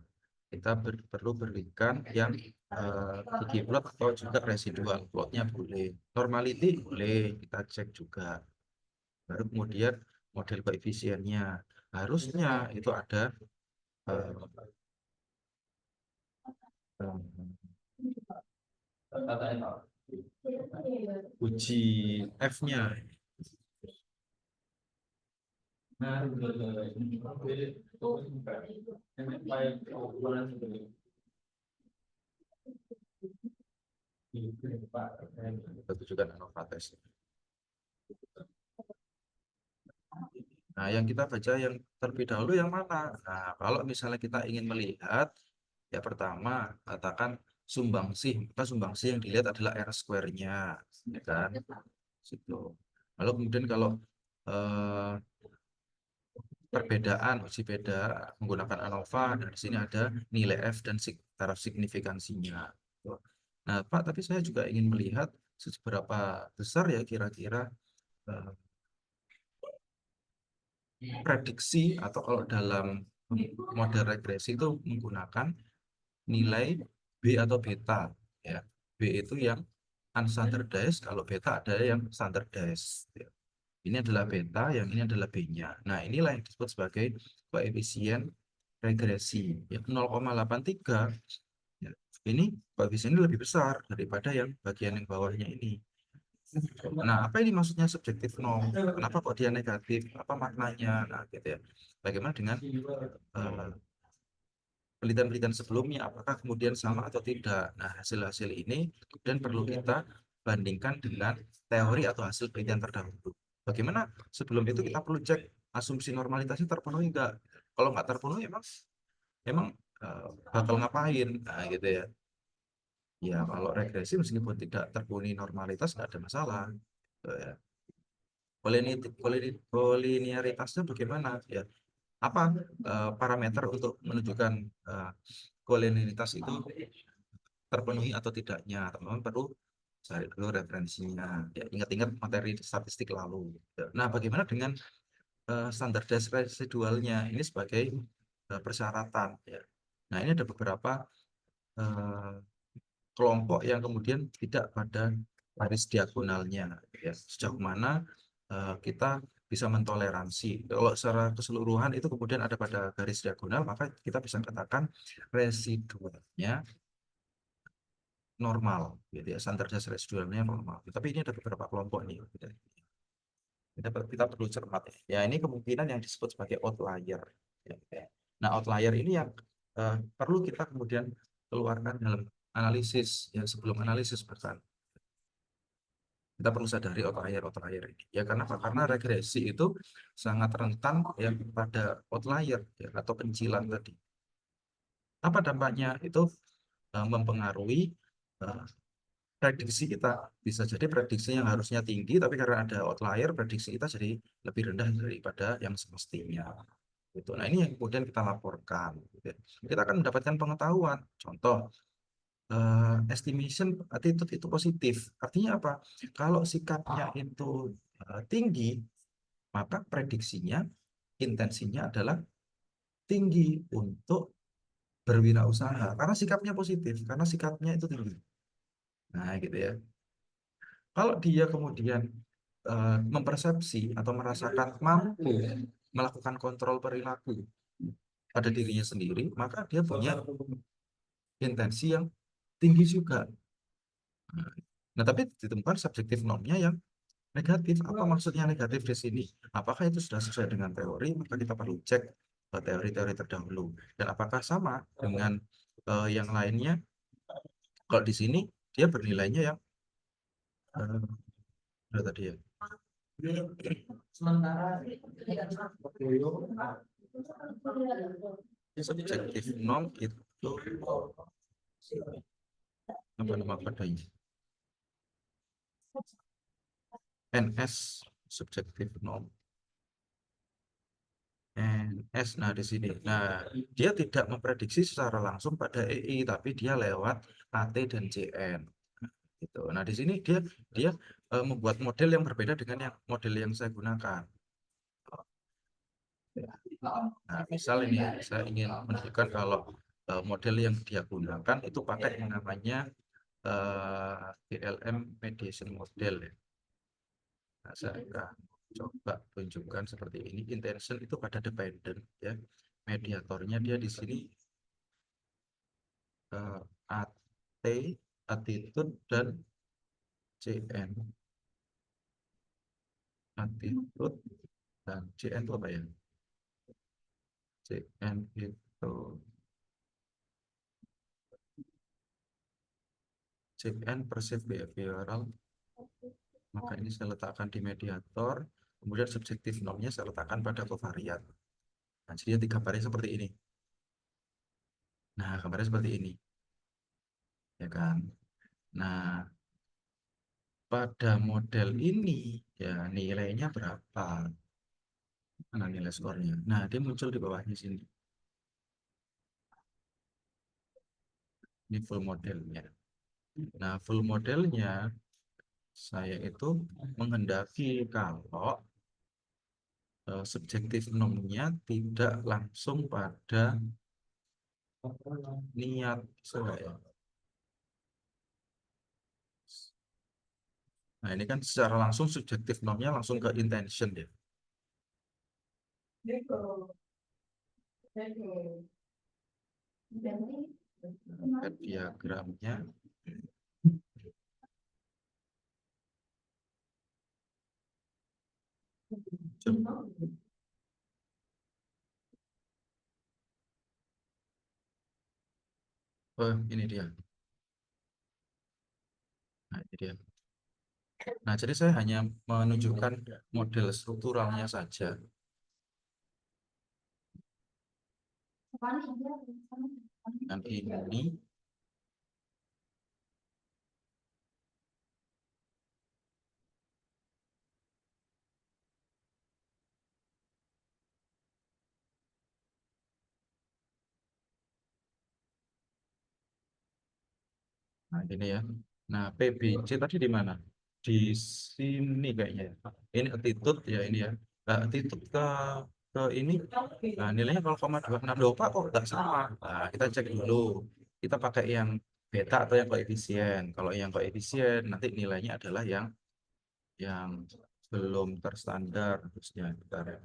Kita perlu berikan yang gigi plot atau juga residual plotnya boleh. Normality boleh kita cek juga. Baru kemudian model koefisiennya harusnya itu ada uji F-nya. Kita tunjukkan ANOVA test. Nah, yang kita baca yang terlebih dahulu yang mana? Nah, kalau misalnya kita ingin melihat, ya pertama katakan sumbangsih, maka sumbangsih yang dilihat adalah R square-nya, ya kan? Situ. Lalu kemudian kalau eh, perbedaan uji beda menggunakan ANOVA, dan di sini ada nilai F dan taraf signifikansinya. Nah, Pak, tapi saya juga ingin melihat seberapa besar ya kira-kira eh, prediksi, atau kalau dalam model regresi itu menggunakan nilai B atau beta, ya. B itu yang unstandardized, kalau beta ada yang standardized, ya. Ini adalah beta, yang ini adalah B-nya. Nah, inilah yang disebut sebagai koefisien regresi, ya. 0,83, ya. Ini koefisiennya lebih besar daripada yang bagian yang bawahnya ini. Nah, apa ini maksudnya subjektif norm? Kenapa kok dia negatif? Apa maknanya? Nah, gitu ya. Bagaimana dengan penelitian-penelitian sebelumnya, apakah kemudian sama atau tidak? Nah, hasil-hasil ini kemudian perlu kita bandingkan dengan teori atau hasil penelitian terdahulu. Bagaimana sebelum itu kita perlu cek asumsi normalitasnya terpenuhi enggak? Kalau nggak terpenuhi, emang bakal ngapain? Nah, gitu ya. Ya, kalau regresi meskipun tidak terpenuhi normalitas nggak ada masalah. Gitu ya. Koliniaritasnya bagaimana? Ya, apa parameter untuk menunjukkan kolinialitas itu terpenuhi atau tidaknya? Teman-teman perlu cari dulu referensinya. Ya, ingat-ingat materi statistik lalu. Nah, bagaimana dengan standar dasar residualnya? Ini sebagai persyaratan. Ya. Nah, ini ada beberapa eh, kelompok yang kemudian tidak pada garis diagonalnya, ya. Sejauh mana kita bisa mentoleransi. Kalau secara keseluruhan itu kemudian ada pada garis diagonal, maka kita bisa katakan residualnya normal, gitu ya. Standar residualnya normal. Tapi ini ada beberapa kelompok nih, gitu. Kita perlu cermat, ya. Ini kemungkinan yang disebut sebagai outlier, ya. Nah, outlier ini yang perlu kita kemudian keluarkan dalam analisis, ya. Sebelum analisis bahkan kita perlu sadari outlier ini, ya. Karena regresi itu sangat rentan ya pada outlier, ya, atau pencilan tadi. Apa dampaknya? Itu mempengaruhi eh, prediksi kita. Bisa jadi prediksi yang harusnya tinggi, tapi karena ada outlier, prediksi kita jadi lebih rendah daripada yang semestinya. Gitu. Nah, ini yang kemudian kita laporkan, gitu ya. Kita akan mendapatkan pengetahuan. Contoh, estimation attitude itu positif. Artinya apa? Kalau sikapnya itu tinggi, maka prediksinya, intensinya adalah tinggi untuk berwirausaha. Karena sikapnya positif, karena sikapnya itu tinggi. Nah, gitu ya. Kalau dia kemudian mempersepsi atau merasakan mampu melakukan kontrol perilaku pada dirinya sendiri, maka dia punya intensi yang tinggi juga. Nah, tapi ditemukan subjektif normnya yang negatif. Apa maksudnya negatif di sini? Apakah itu sudah sesuai dengan teori? Maka kita perlu cek teori-teori terdahulu. Dan apakah sama dengan yang lainnya? Kalau di sini dia bernilainya yang berapa tadi ya? Subjektif norm itu apa nama kodenya? NS, subjektif norm. NS, nah di sini. Nah, dia tidak memprediksi secara langsung pada EI, tapi dia lewat AT dan CN. Gitu. Nah, di sini dia dia membuat model yang berbeda dengan yang model yang saya gunakan. Nah, misal ini saya ingin menunjukkan kalau model yang dia gunakan itu pakai yang namanya DLM mediation model, ya. Nah, saya akan coba tunjukkan seperti ini. Intention itu pada dependent, ya. Mediatornya dia di sini AT, attitude, dan CN. Attitude, Dan CN itu apa ya? CN itu CN perceived behavioral, maka ini saya letakkan di mediator, kemudian subjektif normnya saya letakkan pada covariat. Nah, jadi nanti gambarnya seperti ini. Nah, gambarnya seperti ini, ya kan? Nah, pada model ini ya nilainya berapa? Mana nilai skornya? Nah, dia muncul di bawahnya sini. Ini full modelnya. Nah, full modelnya saya itu menghendaki kalau subjektif nomnya tidak langsung pada niat saya. Nah, ini kan secara langsung subjektif nomnya langsung ke intention ya. Ke diagramnya. Oh, ini dia. Nah, ini dia. Nah, jadi saya hanya menunjukkan model strukturalnya saja. Dan ini nah, ini ya. Nah, PBC tadi di mana? Di sini kayaknya. Ini attitude ya ini ya. Nah, attitude ke ini. Nah, nilainya 0,26. Loh, Pak, kok nggak sama? Nah, kita cek dulu. Kita pakai yang beta atau yang koefisien. Kalau yang koefisien nanti nilainya adalah yang belum terstandar. Terusnya bentar ya.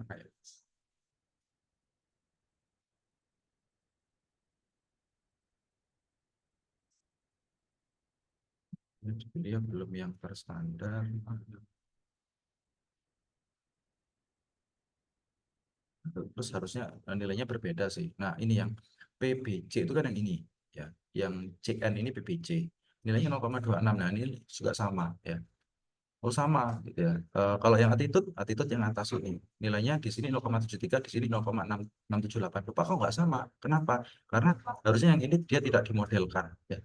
Dia belum yang terstandar. Terus harusnya nilainya berbeda sih. Nah, ini yang PBC itu kan yang ini ya. Yang CN ini PBC. Nilainya 0,26. Nah, ini juga sama ya. Oh, sama gitu ya. Kalau yang attitude yang atas ini nilainya di sini 0,73, di sini 0,678. Lupa kok nggak sama. Kenapa? Karena harusnya yang ini dia tidak dimodelkan ya.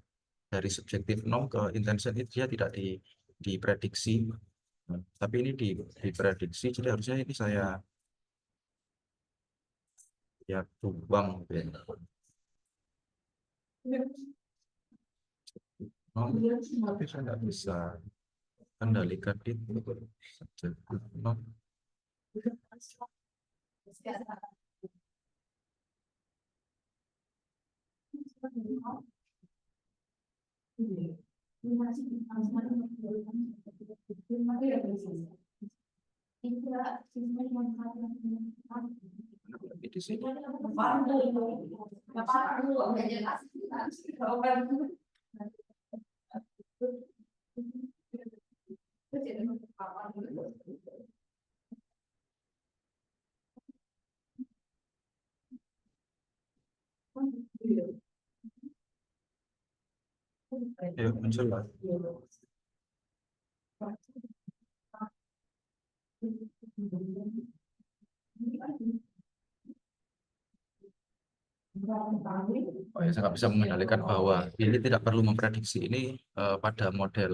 Dari subjektif norm ke intention itu dia tidak diprediksi. Tapi ini diprediksi, jadi harusnya ini saya ya buang gitu ya. Oh, tapi saya nggak bisa kendalikan itu. Subjektif norm. Ini di sini. Ya, muncul lah. Oh ya, saya nggak bisa mengendalikan bahwa ini tidak perlu memprediksi ini pada model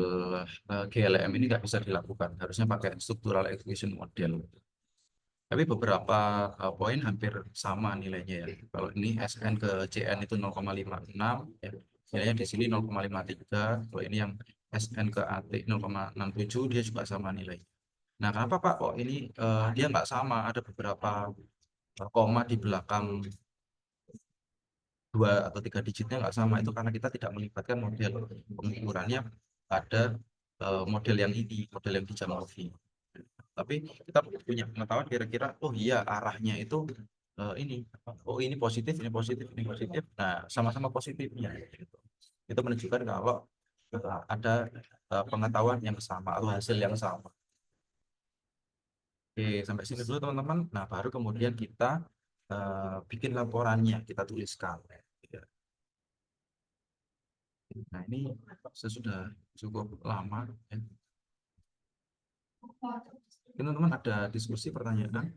GLM ini nggak bisa dilakukan. Harusnya pakai structural execution model. Tapi beberapa poin hampir sama nilainya ya. Kalau ini SN ke CN itu 0,56, ya. Nilainya di sini 0,53. Kalau ini yang SN ke AT 0,67, dia juga sama nilai. Nah, kenapa Pak kok ini dia nggak sama? Ada beberapa koma di belakang 2 atau 3 digitnya nggak sama. Itu karena kita tidak melibatkan model pengukurannya pada model yang ini, model yang di Jamovi. Tapi kita punya pengetahuan kira-kira, oh iya arahnya itu ini, oh ini positif, ini positif, ini positif. Nah, sama-sama positifnya. Gitu. Itu menunjukkan kalau ada pengetahuan yang sama atau hasil yang sama. Oke, sampai sini dulu teman-teman. Nah, baru kemudian kita bikin laporannya, kita tuliskan. Ya. Nah, ini saya sudah cukup lama. Ya. Teman-teman ada diskusi, pertanyaan?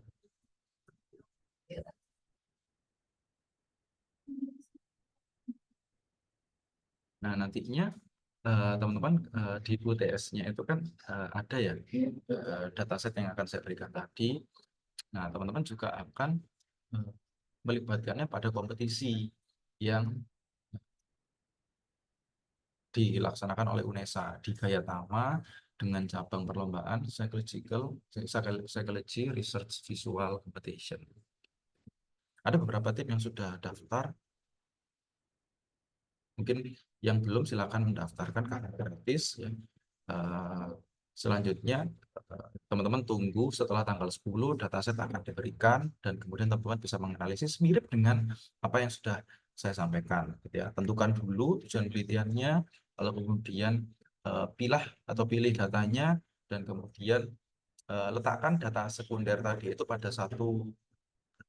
Nah, nantinya teman-teman di UTS-nya itu kan ada ya dataset yang akan saya berikan tadi. Nah, teman-teman juga akan melibatkannya pada kompetisi yang dilaksanakan oleh UNESA di Gayatama dengan cabang perlombaan Psychology Research Visual Competition. Ada beberapa tim yang sudah daftar. Mungkin yang belum silakan mendaftarkan karena gratis ya. Selanjutnya teman-teman tunggu setelah tanggal 10 dataset akan diberikan dan kemudian teman-teman bisa menganalisis mirip dengan apa yang sudah saya sampaikan gitu ya. Tentukan dulu tujuan penelitiannya, lalu kemudian pilih datanya dan kemudian letakkan data sekunder tadi itu pada satu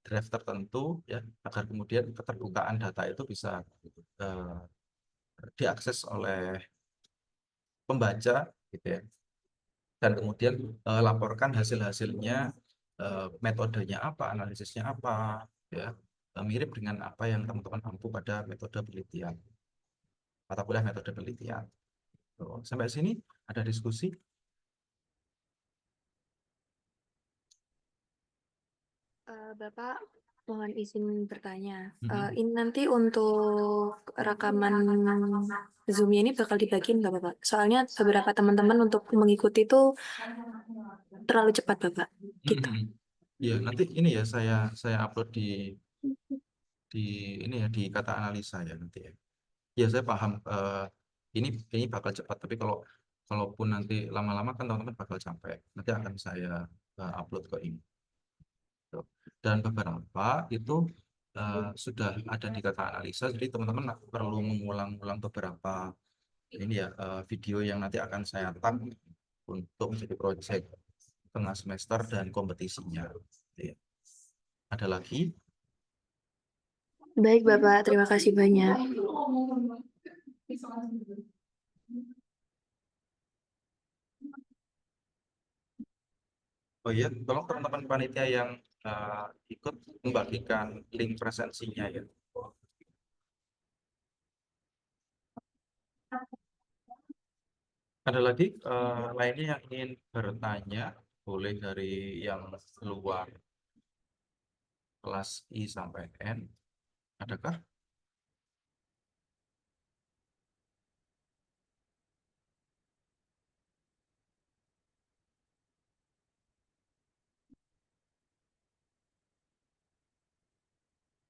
drive tertentu ya agar kemudian keterbukaan data itu bisa diakses oleh pembaca gitu ya. Dan kemudian laporkan hasil-hasilnya, metodenya apa, analisisnya apa, ya mirip dengan apa yang teman-teman mampu pada metode penelitian, mata kuliah metode penelitian. Sampai sini ada diskusi? Bapak, mohon izin bertanya. Mhm. Ini nanti untuk rekaman Zoom ini bakal dibagiin nggak, Bapak? Soalnya beberapa teman-teman untuk mengikuti itu terlalu cepat, Bapak. Gitu. Ya, nanti ini ya saya upload di ini ya di kata analisa ya nanti ya. Ya saya paham ini bakal cepat tapi kalaupun nanti lama-lama kan teman-teman bakal capek. Nanti akan saya upload ke ini. Dan beberapa itu sudah ada di kata analisa, jadi teman-teman perlu mengulang-ulang beberapa ini ya video yang nanti akan saya tag untuk menjadi proyek tengah semester dan kompetisinya. Ya. Ada lagi? Baik, Bapak. Terima kasih banyak. Oh iya, tolong teman-teman panitia yang ikut membagikan link presensinya ya. Ada lagi lainnya yang ingin bertanya, boleh dari yang luar kelas I sampai N. Adakah?